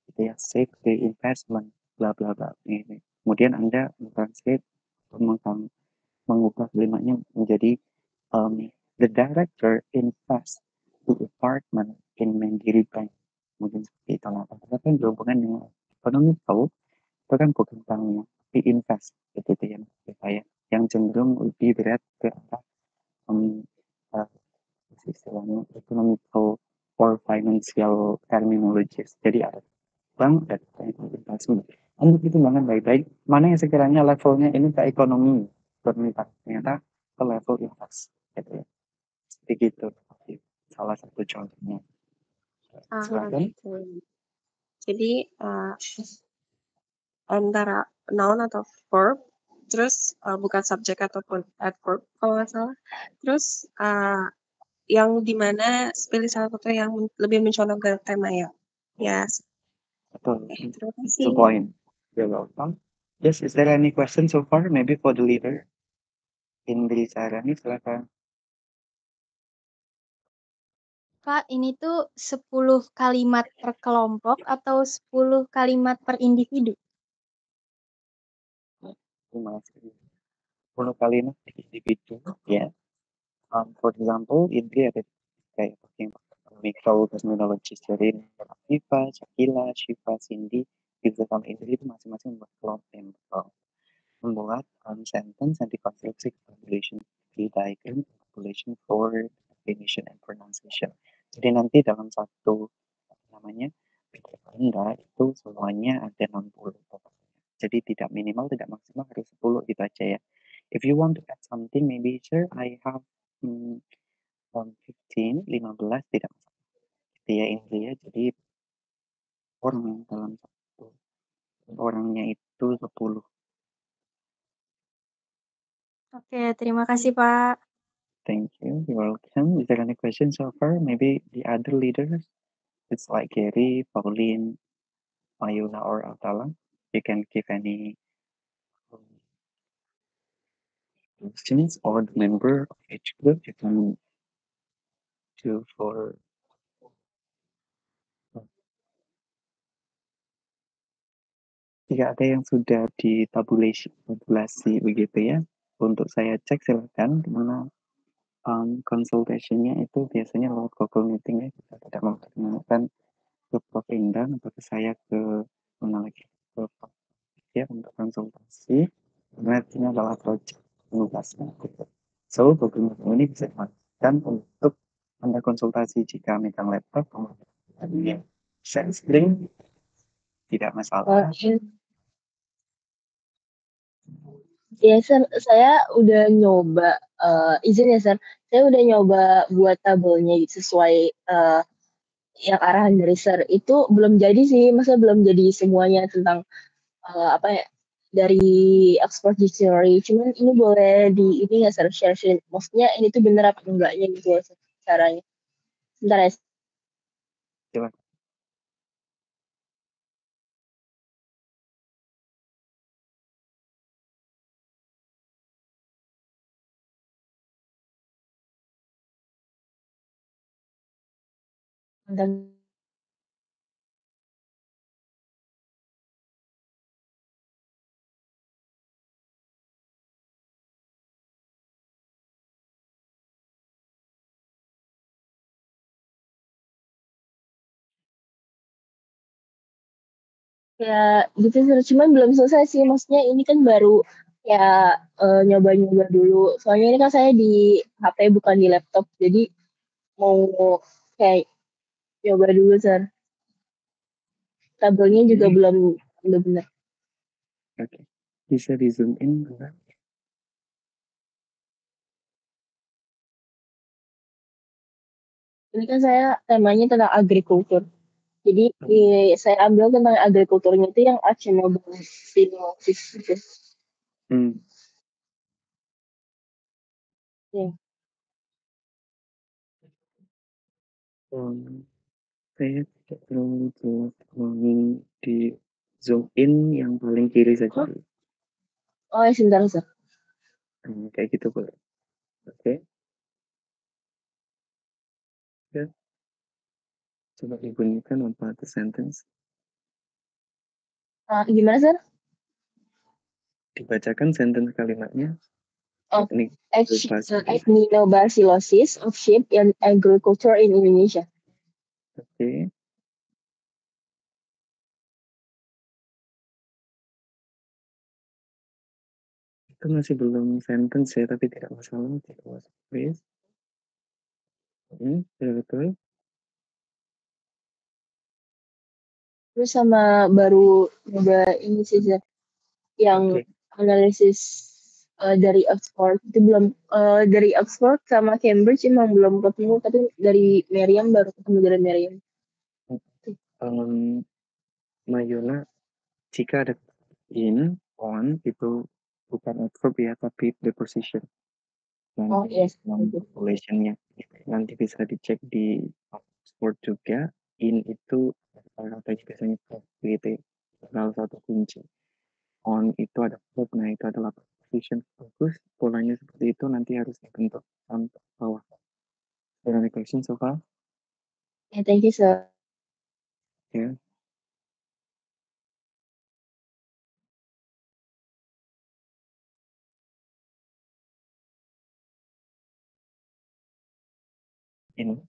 gitu ya, save the investment, bla bla bla. Ini. Kemudian Anda mentranslate, mengubah kalimatnya menjadi the director invest the apartment in Mandiri Bank. Mungkin seperti itu. Nah, karena kan berhubungan dengan ekonomi tahu, itu kan bukan banknya, tapi invest, gitu ya, saya yang cenderung lebih berat ke arah istilahnya economical or financial terminologies. Jadi ada bank dan investment. Anda pertimbangkan baik-baik mana yang sekiranya levelnya ini ke ekonomi, ternyata ke level invest, gitu ya. Begitu. Salah satu contohnya. Silakan. Jadi antara noun atau verb, terus bukan subjek ataupun adverb kalau nggak salah. Terus yang dimana pilih salah satu yang lebih mencontoh ke tema ya. Yes. Betul. Terima That's kasih. the point. You're welcome. Yes, is there any question so far? Maybe for the leader? Indri Sarani, silakan. Kak, ini tuh 10 kalimat per kelompok atau 10 kalimat per individu? Terima kasih. 10 kalimat di individu, ya. For example, Indri ada kayak micro terminology, jadi Viva, Shakila, Shiva, Cindy, gitu sama Indri itu masing-masing membuat kelompok yang membuat sentence yang dikonstruksi population diagram population for definition and pronunciation. Jadi nanti dalam satu namanya Anda itu semuanya ada 60. Jadi tidak minimal, tidak maksimal, harus 10 gitu aja ya. If you want to add something, maybe sure I have 15, 15 tidak masalah. Gitu ya ini ya. Jadi orang dalam satu orangnya itu 10. Oke, terima kasih Pak. Thank you. You're welcome. Is there any questions so far? Maybe the other leaders? It's like Gary, Pauline, Mayuna, or Atala. You can give any questions or the member of each group. You can do for jika ada yang sudah ditabulasi begitu ya. Untuk saya cek silakan karena consultation-nya itu biasanya lewat Google Meeting ya. Kita tidak memperkenalkan ke Prof. Indan atau ke saya ke mana lagi ke ya untuk konsultasi. Karena ini adalah project penugasan. So, Google Meeting ini bisa dimanfaatkan untuk Anda konsultasi jika megang laptop, kemudian share screen, tidak masalah. Ya, Sir, saya udah nyoba, izin ya, Sir, saya udah nyoba buat tabelnya sesuai, yang arahan dari Sir. Itu belum jadi sih, maksudnya belum jadi semuanya tentang, apa ya, dari Oxford Dictionary. Cuman ini boleh di ini nggak, Sir, share maksudnya ini tuh bener apa enggaknya gitu loh, Sir, caranya. Sebentar ya. Silakan. Bentar. Ya gitu, Sir, cuman belum selesai sih, maksudnya ini kan baru ya, nyoba-nyoba dulu. Soalnya ini kan saya di HP bukan di laptop, jadi mau kayak nyoba dulu, Sir. Tabelnya juga belum bener-bener. Oke. Bisa di zoom in, Mbak? Ini kan saya temanya tentang agriculture. Jadi saya ambil tentang agriculture-nya itu yang actionable symbiosis gitu. Hmm. Ya. Saya tidak terlalu jelas ingin di zoom in yang paling kiri saja. Oh ya, sebentar, Sir. Kayak gitu boleh. Oke. Ya. Coba dibunyikan apa the sentence. Gimana, Sir? Dibacakan sentence kalimatnya. Oh, Ini ethnobacillosis of sheep in agriculture in Indonesia. Oke. Itu masih belum sentence ya, tapi tidak masalah. Tidak masalah, please. Sudah betul. Terus sama baru nyoba ini sih, Sir, yang analisis dari Oxford itu belum, dari Oxford sama Cambridge emang belum ketemu, tapi dari Merriam baru ketemu dari Merriam. Mayuna, jika ada in, on, itu bukan adverb ya, tapi preposition. Oh yes, Populationnya nanti bisa dicek di Oxford juga. In itu katanya biasanya gitu ya, salah satu kunci. On itu ada verb, nah itu adalah preposition. Bagus, polanya seperti itu nanti harus dibentuk contoh bawah. Any question so far? Yeah, thank you, Sir. Yeah. Ini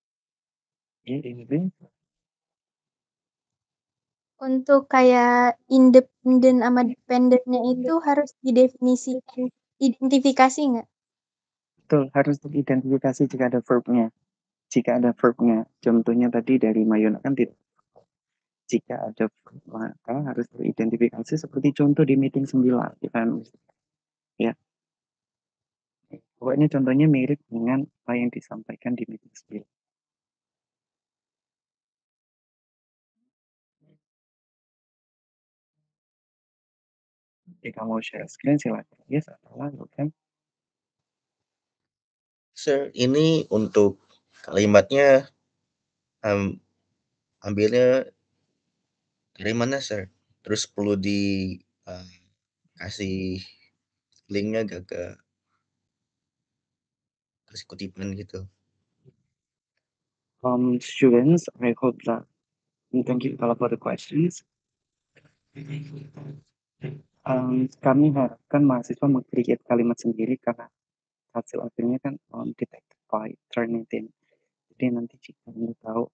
Untuk kayak independen sama dependennya itu harus didefinisikan, identifikasi nggak? betul, harus diidentifikasi jika ada verbnya. Jika ada verbnya, contohnya tadi dari Mayuna kan tidak. Jika ada verb, maka harus teridentifikasi seperti contoh di meeting 9. Ya. Pokoknya contohnya mirip dengan apa yang disampaikan di meeting 9. Jika mau share screen silakan. Yes atau bukan? Sir, ini untuk kalimatnya ambilnya dari mana, Sir? Terus perlu di kasih linknya gak ke kasih kutipan gitu. Students, I hope that thank you for the questions. Kami harapkan mahasiswa meng-create kalimat sendiri karena hasil akhirnya kan detected by Turnitin. Jadi nanti jika Anda tahu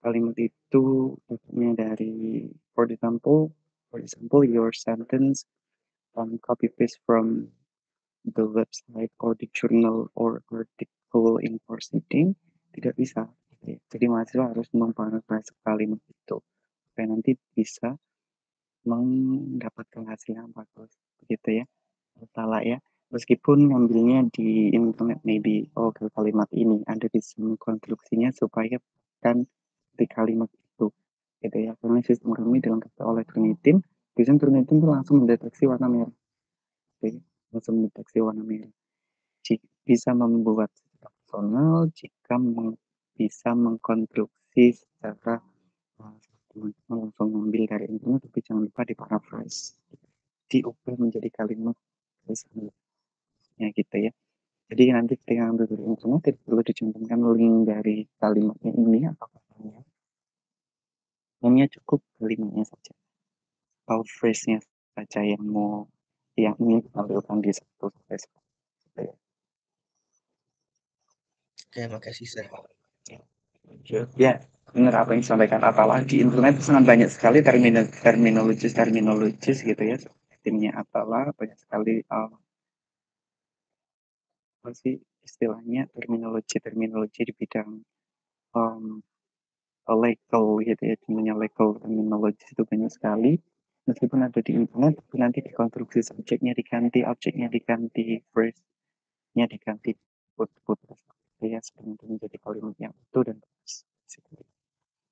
kalimat itu bentuknya dari, for example, your sentence copy paste from the website or the journal or article in proceeding, tidak bisa. Jadi mahasiswa harus memparaprase kalimat itu supaya nanti bisa mendapatkan hasil yang bagus, begitu ya. Salah ya, meskipun ngambilnya di internet maybe, oh kalimat ini ada di konstruksinya supaya bukan di kalimat itu, gitu ya. Karena sistem kami dilengkapi oleh Turnitin, biasanya Turnitin itu langsung mendeteksi warna merah, gitu ya. Langsung mendeteksi warna merah. Bisa membuat personal jika bisa mengkonstruksi secara langsung mengambil dari internet, tapi jangan lupa di paraphrase, diubah menjadi kalimat ya gitu ya. Jadi nanti ketika ambil dari internet tidak perlu dicantumkan link dari kalimatnya ini atau katanya. Hanya cukup kalimatnya saja atau phrase-nya saja yang ingin ditampilkan di satu phrase. Oke, makasih sir. Ya, benar apa yang disampaikan. Apalagi internet sangat banyak sekali terminologis gitu ya. Timnya apalah banyak sekali apa sih istilahnya terminologi di bidang legal gitu ya, namanya legal terminologi itu banyak sekali. Meskipun ada di internet, tapi nanti dikonstruksi subjeknya diganti, objeknya diganti, phrase-nya diganti, putus-putus. Ya, sebenarnya menjadi kalimat yang utuh dan bagus.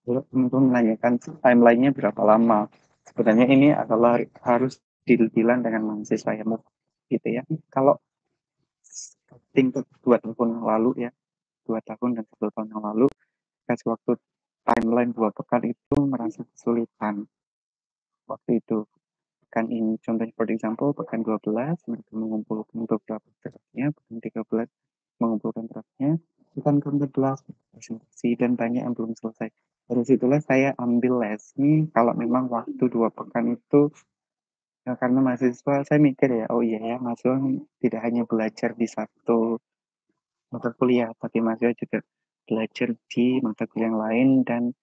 Kalau teman-teman menanyakan timeline-nya berapa lama, sebenarnya ini adalah harus deal-dealan dengan mahasiswa yang gitu ya. Kalau tingkat 2 tahun yang lalu ya, 2 tahun dan 1 tahun yang lalu, kasih waktu timeline 2 pekan itu merasa kesulitan waktu itu. Pekan ini contohnya for example pekan 12 mereka mengumpulkan beberapa draftnya, pekan 13 mengumpulkan draftnya, pekan ke-14 presentasi dan banyak yang belum selesai. Dari situlah saya ambil les nih kalau memang waktu 2 pekan itu ya, karena mahasiswa saya mikir ya, oh iya ya mahasiswa tidak hanya belajar di satu mata kuliah, tapi mahasiswa juga belajar di mata kuliah yang lain dan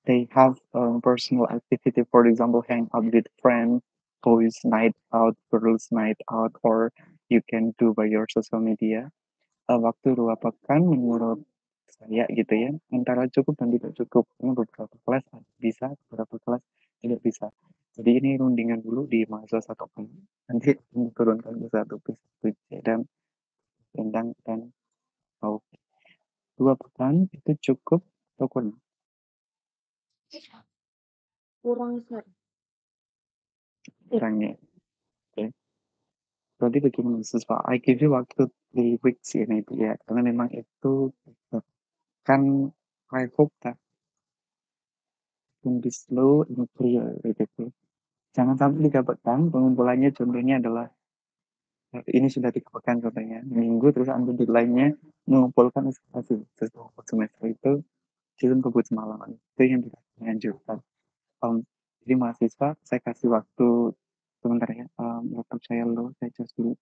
they have personal activity, for example, hang out with friends, boys night out, girls night out, or you can do by your social media. Waktu 2 pekan menurut saya gitu ya, antara cukup dan tidak cukup. Ini beberapa kelas bisa, beberapa kelas tidak bisa. Jadi ini rundingan dulu di mahasiswa 1 pekan. Nanti diturunkan ke 1 plus 1 dan tentang dan mau 2 pekan itu cukup atau kurang? Kurang, Sir. Kurangnya. Oke. Berarti begini mahasiswa, I give you waktu 3 weeks ya maybe ya, karena memang itu kan I hope that can be slow and clear gitu. Jangan sampai 3 pekan, pengumpulannya contohnya adalah ini sudah 3 pekan contohnya, minggu terus ambil deadline-nya mengumpulkan hasil semester itu sistem kebut semalaman. Itu yang tidak dianjurkan. Jadi mahasiswa saya kasih waktu sebentar ya, laptop saya low, saya charge dulu.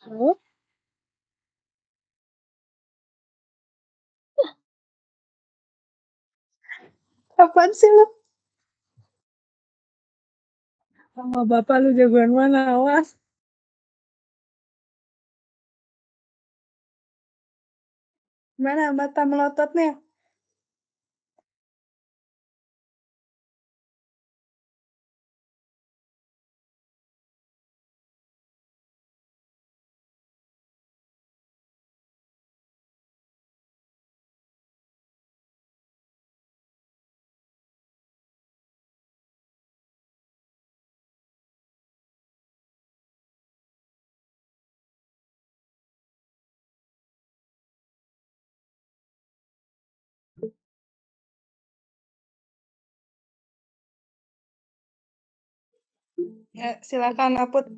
Halo? Apaan sih lu? Sama bapak lu jagoan mana, awas. Mana mata melototnya? Ya, silakan Aput.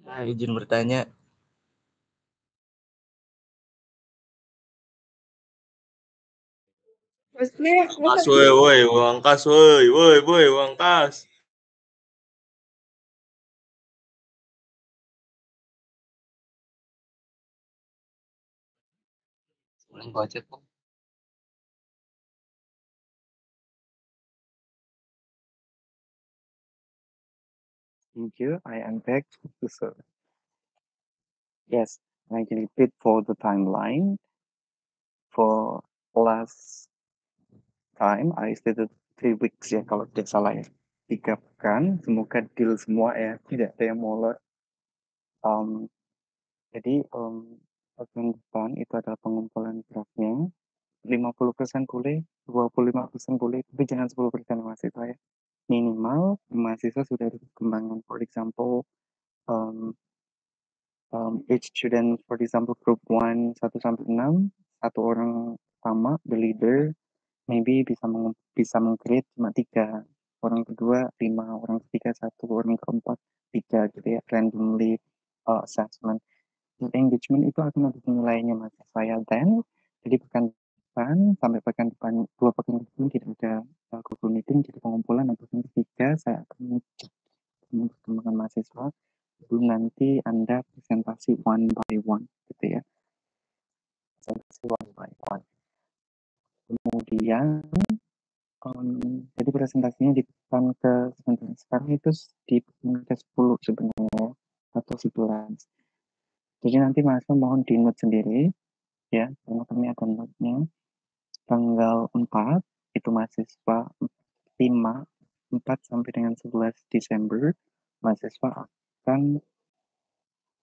Nah, izin bertanya. Kas woi, uang kas woi, uang kas. Paling baca kok. Thank you. I am back. So, yes, I can repeat for the timeline. For last time, I stated 3 weeks ya kalau tidak salah ya. 3 pekan, semoga deal semua ya, tidak ada yang molor. Jadi bagian depan itu ada pengumpulan draftnya. 50% boleh, 25% boleh, tapi jangan 10% mahasiswa ya. Minimal mahasiswa sudah ada perkembangan. For example, each student, for example, group 1, 1 sampai 6, satu orang pertama, the leader, maybe bisa meng-create cuma 3. Orang kedua 5, orang ketiga 1, orang keempat 3 gitu ya, randomly assessment. Engagement itu akan ada penilaiannya mas saya jadi pekan depan sampai pekan depan 2 pekan depan tidak ada Google Meeting, jadi pengumpulan. Dan pekan ketiga saya akan mengecek perkembangan mahasiswa sebelum nanti Anda presentasi one by one gitu ya, presentasi one by one. Kemudian jadi presentasinya di pekan sekarang itu di pekan ke-10 sebenarnya atau 11. Jadi nanti mahasiswa mohon di note sendiri ya, karena kami ada note-nya. Tanggal 4 itu mahasiswa 4 sampai dengan 11 Desember mahasiswa akan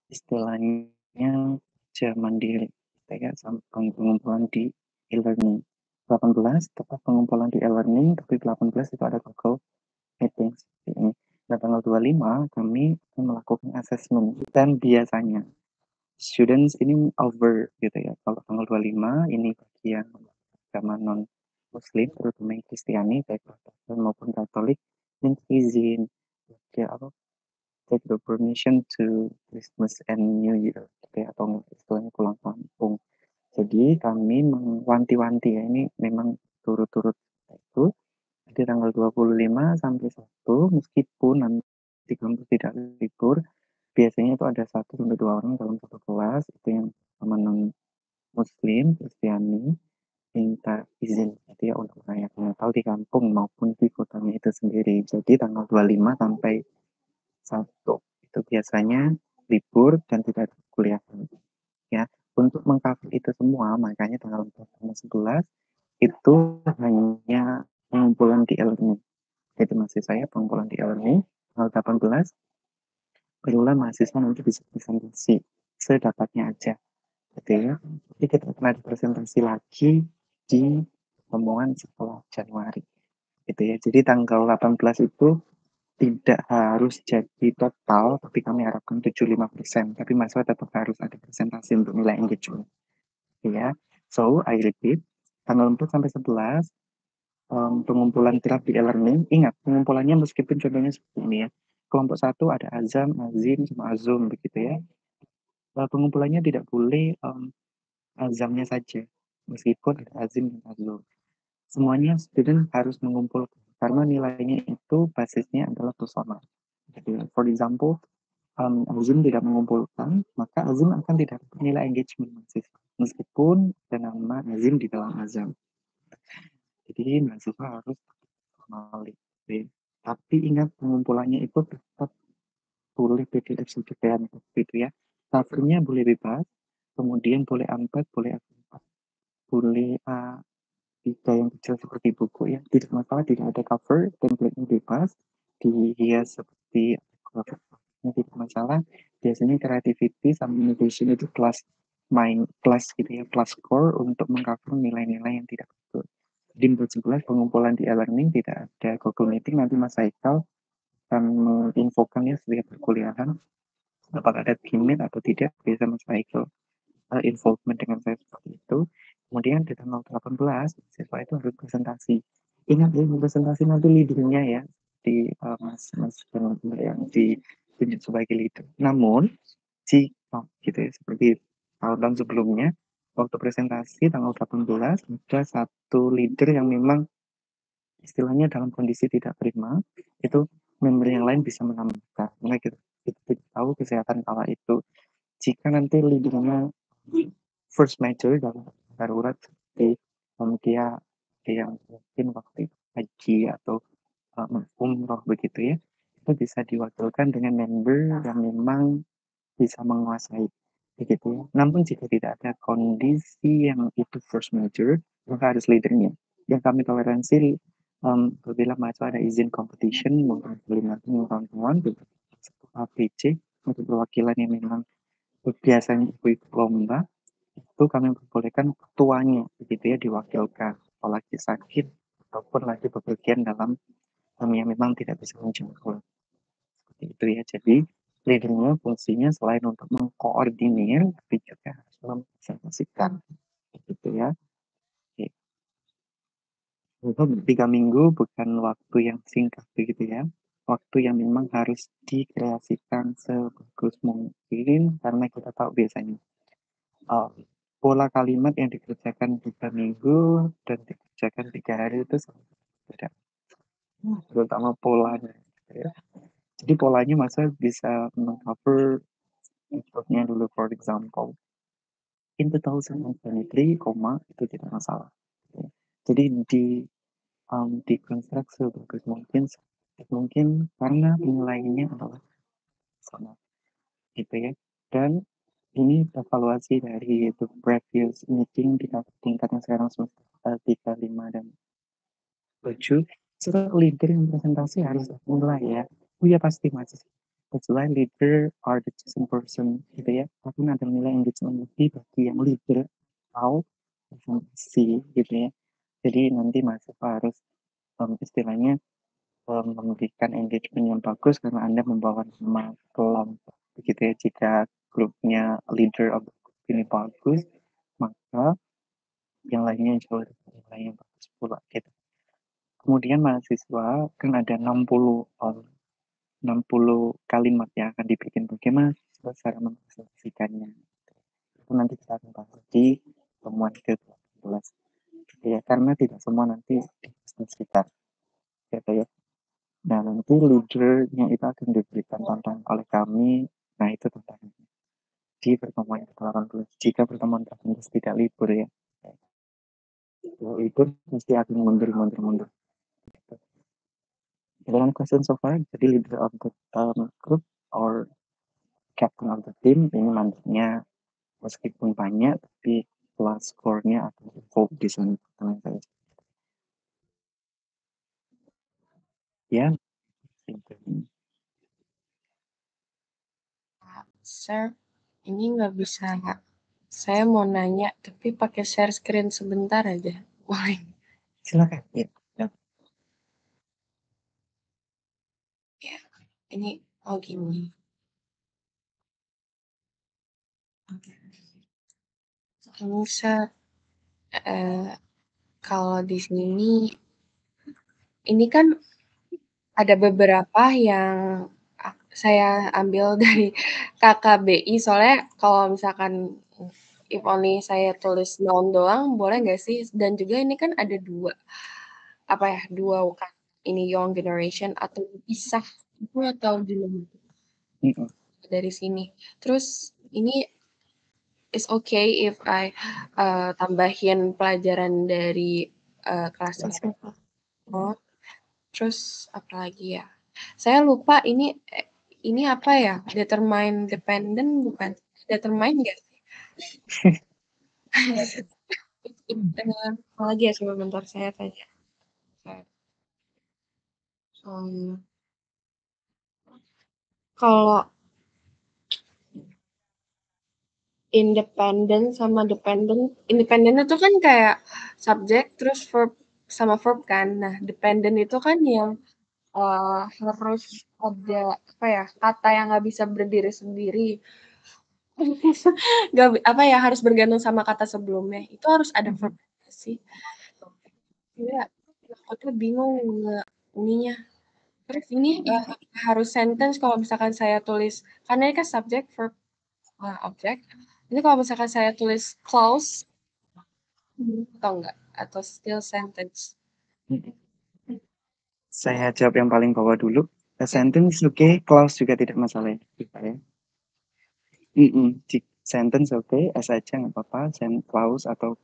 istilahnya ujian mandiri ya, sampai pengumpulan di e-learning. 18 tetap pengumpulan di e-learning, tapi 18 itu ada Google Meeting seperti ini. Dan tanggal 25 kami akan melakukan assessment, dan biasanya students ini over gitu ya. Kalau tanggal 25 ini bagian agama non Muslim, terutama yang Kristiani, baik Protestan maupun Katolik, minta izin ya, take the permission to Christmas and New Year gitu ya, atau istilahnya pulang kampung. Jadi kami mewanti-wanti ya, ini memang turut-turut itu. Jadi tanggal 25 sampai 1, meskipun nanti kampus tidak libur, biasanya itu ada 1 sampai 2 orang dalam satu kelas itu yang non Muslim, Kristiani, minta izin gitu ya untuk merayakan Natal di kampung maupun di kotanya itu sendiri. Jadi tanggal 25 sampai 1 itu biasanya libur dan tidak ada kuliah ya. Untuk mengcover itu semua, makanya tanggal 4 sampai 11 itu hanya pengumpulan di e-learning. Jadi masih saya pengumpulan di e-learning. Tanggal 18 barulah mahasiswa nanti bisa presentasi sedapatnya aja gitu ya. Jadi kita akan ada presentasi lagi di pertemuan setelah Januari gitu ya. Jadi tanggal 18 itu tidak harus jadi total, tapi kami harapkan 75%. Tapi mahasiswa tetap harus ada presentasi untuk nilai engagement. Ya, so I repeat, tanggal 4 sampai 11 pengumpulan draft di e-learning. Ingat, pengumpulannya meskipun contohnya seperti ini ya. Kelompok 1 ada Azam, Azim, sama Azum begitu ya. Pengumpulannya tidak boleh Azamnya saja, meskipun ada Azim dan Azum. Semuanya student harus mengumpulkan karena nilainya itu basisnya adalah personal. Jadi, for example, Azim tidak mengumpulkan, maka Azim akan tidak dapat nilai engagement mahasiswa, meskipun ada nama Azim di dalam Azam. Jadi mahasiswa harus valid. Tapi ingat pengumpulannya itu tetap boleh PDF sekian gitu ya. Covernya boleh bebas, kemudian boleh A4, boleh A4, boleh A3 yang kecil seperti buku ya. Tidak masalah, tidak ada cover, template-nya bebas, dihias seperti cover-nya tidak masalah. Biasanya creativity sama innovation itu plus gitu ya, plus score untuk mengcover nilai-nilai yang tidak betul. Di 11 pengumpulan di e-learning tidak ada Google Meeting, nanti Mas Haikal akan menginfokan ya setiap perkuliahan apakah ada Teammeet atau tidak, bisa Mas Haikal involvement dengan saya seperti itu. Kemudian di tanggal 18 siswa itu harus presentasi. Ingat ya, presentasi nanti leadernya ya di Mas yang ditunjuk sebagai leader. Namun jika gitu ya, seperti tahun-tahun sebelumnya, waktu presentasi tanggal 18 ada satu leader yang memang istilahnya dalam kondisi tidak prima, itu member yang lain bisa menambahkan. Karena kita tahu kesehatan kala itu. Jika nanti leadernya first major dalam darurat seperti dia yang mungkin waktu itu haji atau umroh begitu ya, itu bisa diwakilkan dengan member yang memang bisa menguasai begitu ya. Namun jika tidak ada kondisi yang itu first major, maka harus leadernya. Yang kami toleransi apabila mahasiswa ada izin competition, mungkin kawan-kawan, satu APC untuk perwakilan yang memang biasanya ikut lomba, itu kami perbolehkan ketuanya begitu ya diwakilkan, apalagi sakit ataupun lagi bepergian dalam yang memang tidak bisa menjangkau. Seperti itu ya. Jadi leadernya fungsinya selain untuk mengkoordinir, tapi juga harus mempresentasikan, gitu ya. Itu 3 minggu bukan waktu yang singkat begitu ya. Waktu yang memang harus dikreasikan sebagus mungkin karena kita tahu biasanya pola kalimat yang dikerjakan 3 minggu dan dikerjakan 3 hari itu sangat beda. Terutama polanya. Ya. Jadi polanya masa bisa mengcover contohnya dulu for example in 2023, itu tidak masalah. Ya. Jadi dikonstruk sebagus mungkin karena nilainya adalah sama gitu ya. Dan ini evaluasi dari itu previous meeting di tingkat yang sekarang semester 3, 5 dan 7. Setelah leader yang presentasi harus mulai ya. Oh ya pasti masih. Kecuali leader are the chosen person gitu ya. Tapi ada nilai engagement lebih bagi yang leader atau presentasi gitu ya. Jadi nanti mahasiswa harus istilahnya memberikan engagement yang bagus karena Anda membawa nama kelompok begitu ya. Jika grupnya leader of the group ini bagus, maka yang lainnya jauh lebih nilai yang bagus pula gitu. Kemudian mahasiswa kan ada 60 kalimat yang akan dibikin, bagaimana cara mempresentasikannya. Itu nanti kita akan bahas di pertemuan ke-18 ya, karena tidak semua nanti dipresentasikan gitu ya. Nah nanti leadernya itu akan diberikan tantangan oleh kami. Nah itu tantangannya di pertemuan ke-18. Jika pertemuan ke-18 tidak libur ya, libur mesti akan mundur. Any question so far? Jadi leader of the group or captain of the team ini mandatnya meskipun banyak tapi plus score-nya atau vote di sana teman saya. Ya, Sir, ini nggak bisa. Saya mau nanya, tapi pakai share screen sebentar aja. Boleh? silakan. Ya. Ya, ini gini. Ini Sir, kalau di sini, ini kan ada beberapa yang saya ambil dari KKBI, soalnya kalau misalkan if only saya tulis noun doang, boleh nggak sih? Dan juga ini kan ada dua UKT ini young generation atau pisah itu atau gimana Mm-mm. dari sini. Terus ini it's okay if I tambahin pelajaran dari kelas Kelas Oh, terus apa lagi ya? Saya lupa ini apa ya? Determine dependent bukan? Determine nggak sih? Apa lagi ya coba bentar saya tanya. Kalau independent sama dependent, independent itu kan kayak subjek terus verb sama verb kan. Nah, dependent itu kan yang harus ada apa ya kata yang nggak bisa berdiri sendiri. Nggak apa ya harus bergantung sama kata sebelumnya. Itu harus ada verb sih. Iya, aku tuh bingung ininya. Terus ini harus sentence kalau misalkan saya tulis karena ini kan subjek verb objek. Ini kalau misalkan saya tulis clause atau enggak atau still sentence. Mm-mm. Saya jawab yang paling bawah dulu. A sentence oke, clause juga tidak masalah ya. Sentence oke, as aja nggak apa-apa. Clause atau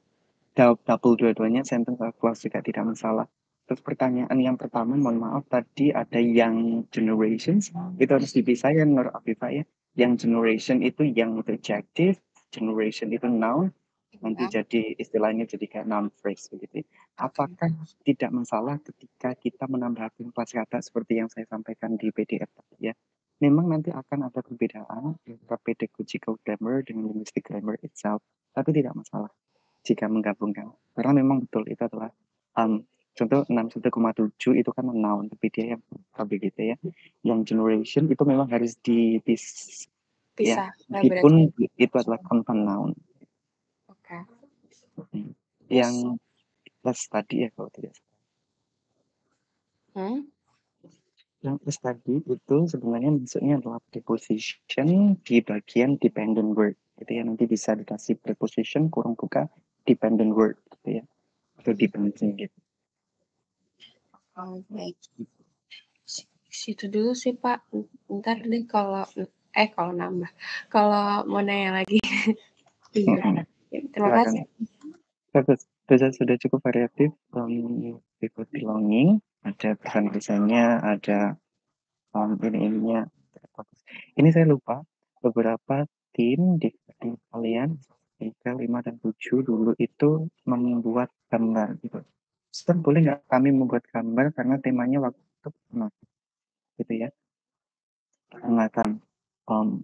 double dua-duanya, sentence atau clause juga tidak masalah. Terus pertanyaan yang pertama, mohon maaf tadi ada yang generations, itu harus dipisah ya menurut Afifah ya. Yang generation itu yang itu adjective, generation itu noun, nanti jadi istilahnya jadi kayak noun phrase begitu. Apakah tidak masalah ketika kita menambahkan kelas kata seperti yang saya sampaikan di PDF tadi ya? Memang nanti akan ada perbedaan antara pedagogical grammar dengan linguistic grammar itself, tapi tidak masalah jika menggabungkan. Karena memang betul itu adalah contoh 61,7 itu kan noun, tapi dia yang begitu ya. Yang generation itu memang harus dipisah. Ya, meskipun itu adalah compound noun. Oke. Yang plus tadi ya kalau tidak salah. Yang plus tadi itu sebenarnya maksudnya adalah preposition di bagian dependent word. Gitu ya, nanti bisa dikasih preposition kurang buka dependent word gitu ya. Atau dependency gitu. Baik. Situ dulu sih Pak. Ntar deh kalau nambah. Kalau mau nanya lagi. Terima kasih. Sudah cukup variatif. People belonging, ada pesan-pesannya, ada ininya. Ini saya lupa beberapa tim di kalian 3, 5, dan 7 dulu itu membuat gambar gitu. Ustaz, boleh nggak kami membuat gambar karena temanya waktu itu gitu ya. Mengatakan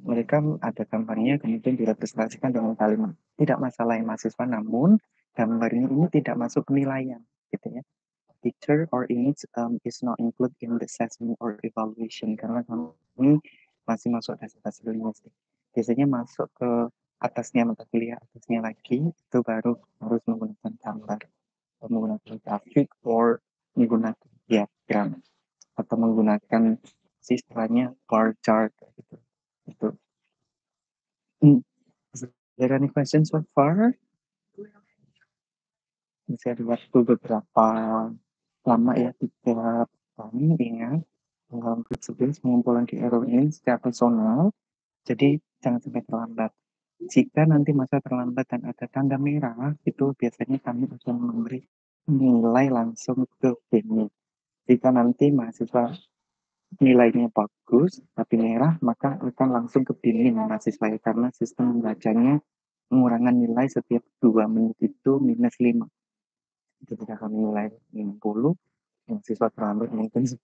mereka ada gambarnya kemudian direpresentasikan dengan kalimat. Tidak masalah yang mahasiswa, namun gambarnya ini tidak masuk penilaian gitu ya. Picture or image is not included in the assessment or evaluation karena kami masih masuk dasar linguistik. Biasanya masuk ke atasnya mata kuliah, atasnya lagi itu baru harus menggunakan gambar, menggunakan grafik or menggunakan diagram atau menggunakan istilahnya bar chart gitu. Itu. Is there any questions so far? Masih ada waktu beberapa lama ya, 3 tahun ingat. Hampir 11 pengumpulan di RO ini secara personal, jadi jangan sampai terlambat. Jika nanti masa terlambat dan ada tanda merah, itu biasanya kami akan memberi nilai langsung ke BEMI. Jika nanti mahasiswa nilainya bagus tapi merah, maka akan langsung ke BEMI mahasiswa ya, karena sistem membacanya pengurangan nilai setiap 2 menit itu minus 5. Ketika kami nilai 60, mahasiswa terlambat mungkin 1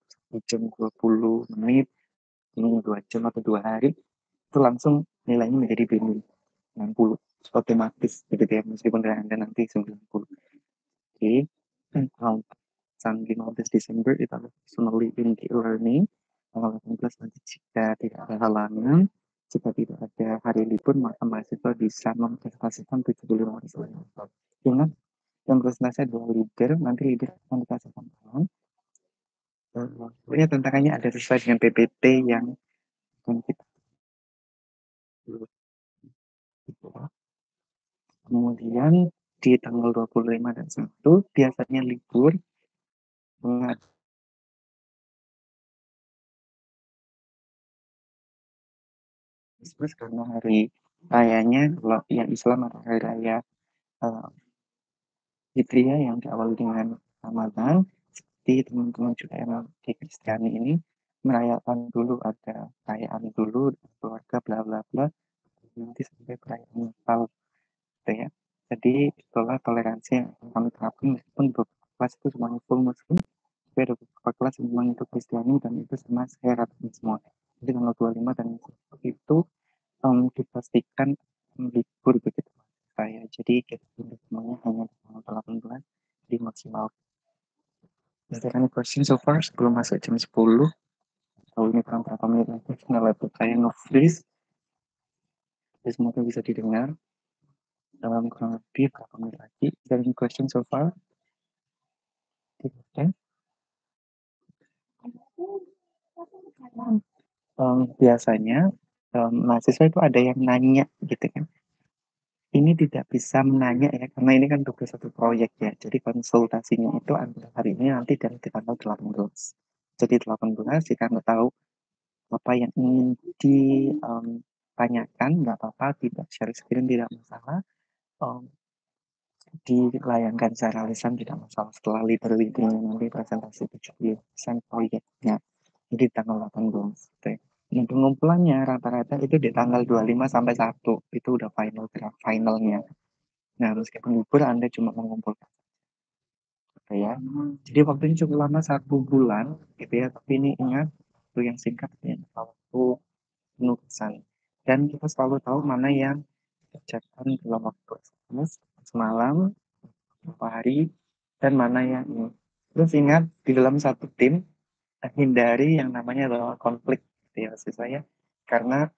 jam 20 menit, ini 2 jam atau 2 hari, itu langsung nilainya menjadi BEMI 60 otomatis gitu ya, meskipun Anda nanti 90. Oke, tanggal 15 Desember itu adalah personally in the learning. Tanggal 18 nanti jika tidak ada halangan, jika tidak ada hari libur, maka mahasiswa bisa mempresentasikan 75 slides. Ingat, yang presentasi adalah leader, nanti leader akan dikasih tantangan. Pokoknya tantangannya ada sesuai dengan PPT yang kita kemudian di tanggal 25 dan 1 biasanya libur Christmas karena hari rayanya kalau yang Islam ada hari raya Fitriyah yang diawali dengan Ramadan. Seperti teman-teman juga yang di Kristiani ini merayakan dulu, ada perayaan dulu keluarga bla bla bla, nanti sampai perayaan Natal gitu ya. Jadi itulah toleransi yang kami terapkan meskipun beberapa kelas itu semuanya full muslim, tapi ada beberapa kelas yang memang itu Kristiani dan itu sama saya ratakan semua. Jadi tanggal 25 dan itu dipastikan libur begitu saya. Jadi kita semuanya hanya tanggal 18 di maksimal. Is there any question so far sebelum masuk jam 10? Tahu ini kurang berapa menit lagi karena laptop saya nge-freeze. Jadi semoga bisa didengar dalam kurang lebih berapa menit lagi. Is there any question so far? Okay. Biasanya mahasiswa itu ada yang nanya gitu kan. Ini tidak bisa menanya ya karena ini kan tugas satu proyek ya. Jadi konsultasinya itu antara hari ini nanti dan di tanggal 18. Jadi 18 jika Anda tahu apa yang ingin ditanyakan, nggak apa-apa, tidak share screen tidak masalah. Dilayangkan secara lisan tidak masalah. Setelah literally nanti presentasi 70% proyeknya. Jadi tanggal 18. Gitu ya. Nah, pengumpulannya rata-rata itu di tanggal 25 sampai 1. Itu udah finalnya. Nah, meskipun libur Anda cuma mengumpulkan. Gitu ya. Jadi waktunya cukup lama 1 bulan gitu ya. Tapi ini ingat waktu yang singkat ya. Waktu penugasan. Dan kita selalu tahu mana yang dikerjakan dalam waktu semalam, beberapa hari, dan mana yang ini. Terus ingat di dalam satu tim hindari yang namanya adalah konflik gitu ya maksud saya, karena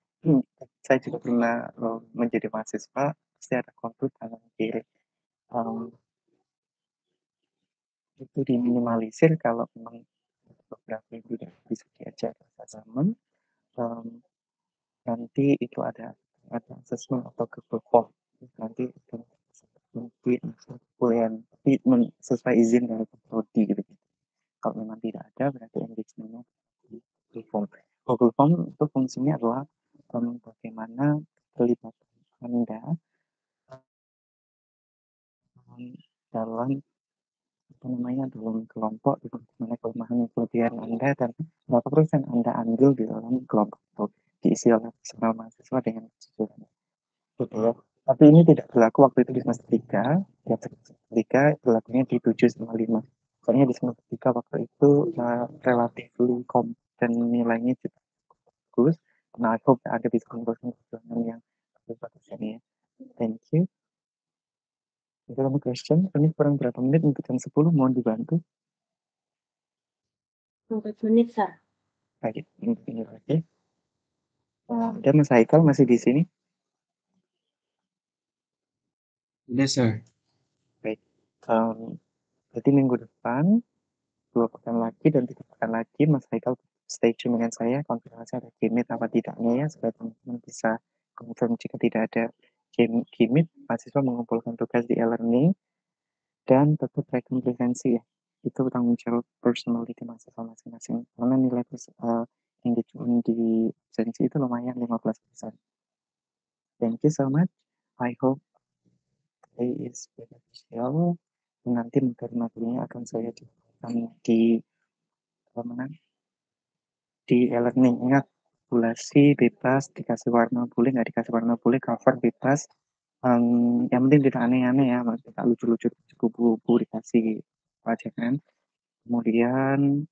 saya juga pernah menjadi mahasiswa, pasti ada konflik kanan kiri. Itu diminimalisir kalau memang beberapa ibu bisa diajak sama nanti itu ada assessment atau Google Form nanti itu kuliah tapi sesuai izin dari prodi gitu. Kalau memang tidak ada berarti engagementnya di Google Form. Google Form itu fungsinya adalah bagaimana terlibatan Anda dalam dalam kelompok, bagaimana kelemahan kelebihan Anda dan berapa persen Anda ambil di dalam kelompok itu diisi oleh personal mahasiswa dengan kejujuran. Gitu ya. Tapi ini tidak berlaku waktu itu di semester 3, ya semester 3 berlakunya di 7,5. Soalnya di semester 3 waktu itu relatively dan nilainya juga bagus. Nah, I hope Anda bisa mengumpulkan perjuangan yang bagus ini ya. Thank you. Is there any question? Ini kurang berapa menit untuk jam 10, mohon dibantu. 4 menit, Sir. Baik, ini lagi. Dan Mas Haikal masih di sini? Udah, Sir. Baik. Berarti minggu depan 2 pekan lagi dan 3 pekan lagi Mas Haikal stay tune dengan saya, konfirmasi ada Gmeet apa tidaknya ya, supaya teman-teman bisa confirm jika tidak ada Gmeet, mahasiswa mengumpulkan tugas di e-learning dan tetap rekompensi ya. Itu tanggung jawab personality mahasiswa masing-masing. Karena nilai engagement di absensi itu lumayan 15%. Thank you so much. I hope today is beneficial. Nanti materi-materinya akan saya jelaskan di e-learning. Ingat, populasi bebas, dikasih warna boleh, nggak dikasih warna boleh, cover bebas. Yang penting tidak aneh-aneh ya, tidak lucu-lucu, kubu-kubu dikasih pajangan. Kemudian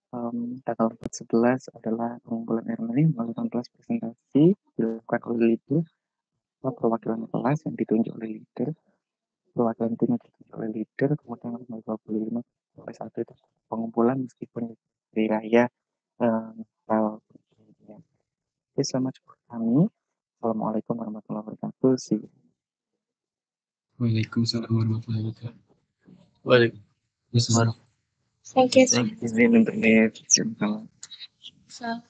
tanggal 11 adalah pengumpulan e-learning, melakukan kelas presentasi, dilakukan oleh leader, perwakilan kelas yang ditunjuk oleh leader, perwakilan tim yang ditunjuk oleh leader, kemudian tanggal 25 sampai 1 itu pengumpulan meskipun di raya Natal. Thank you so much for kami. Assalamualaikum warahmatullahi wabarakatuh. See you. Waalaikumsalam warahmatullahi wabarakatuh. Waalaikumsalam. Thank you, Sir. Izin untuk net. So,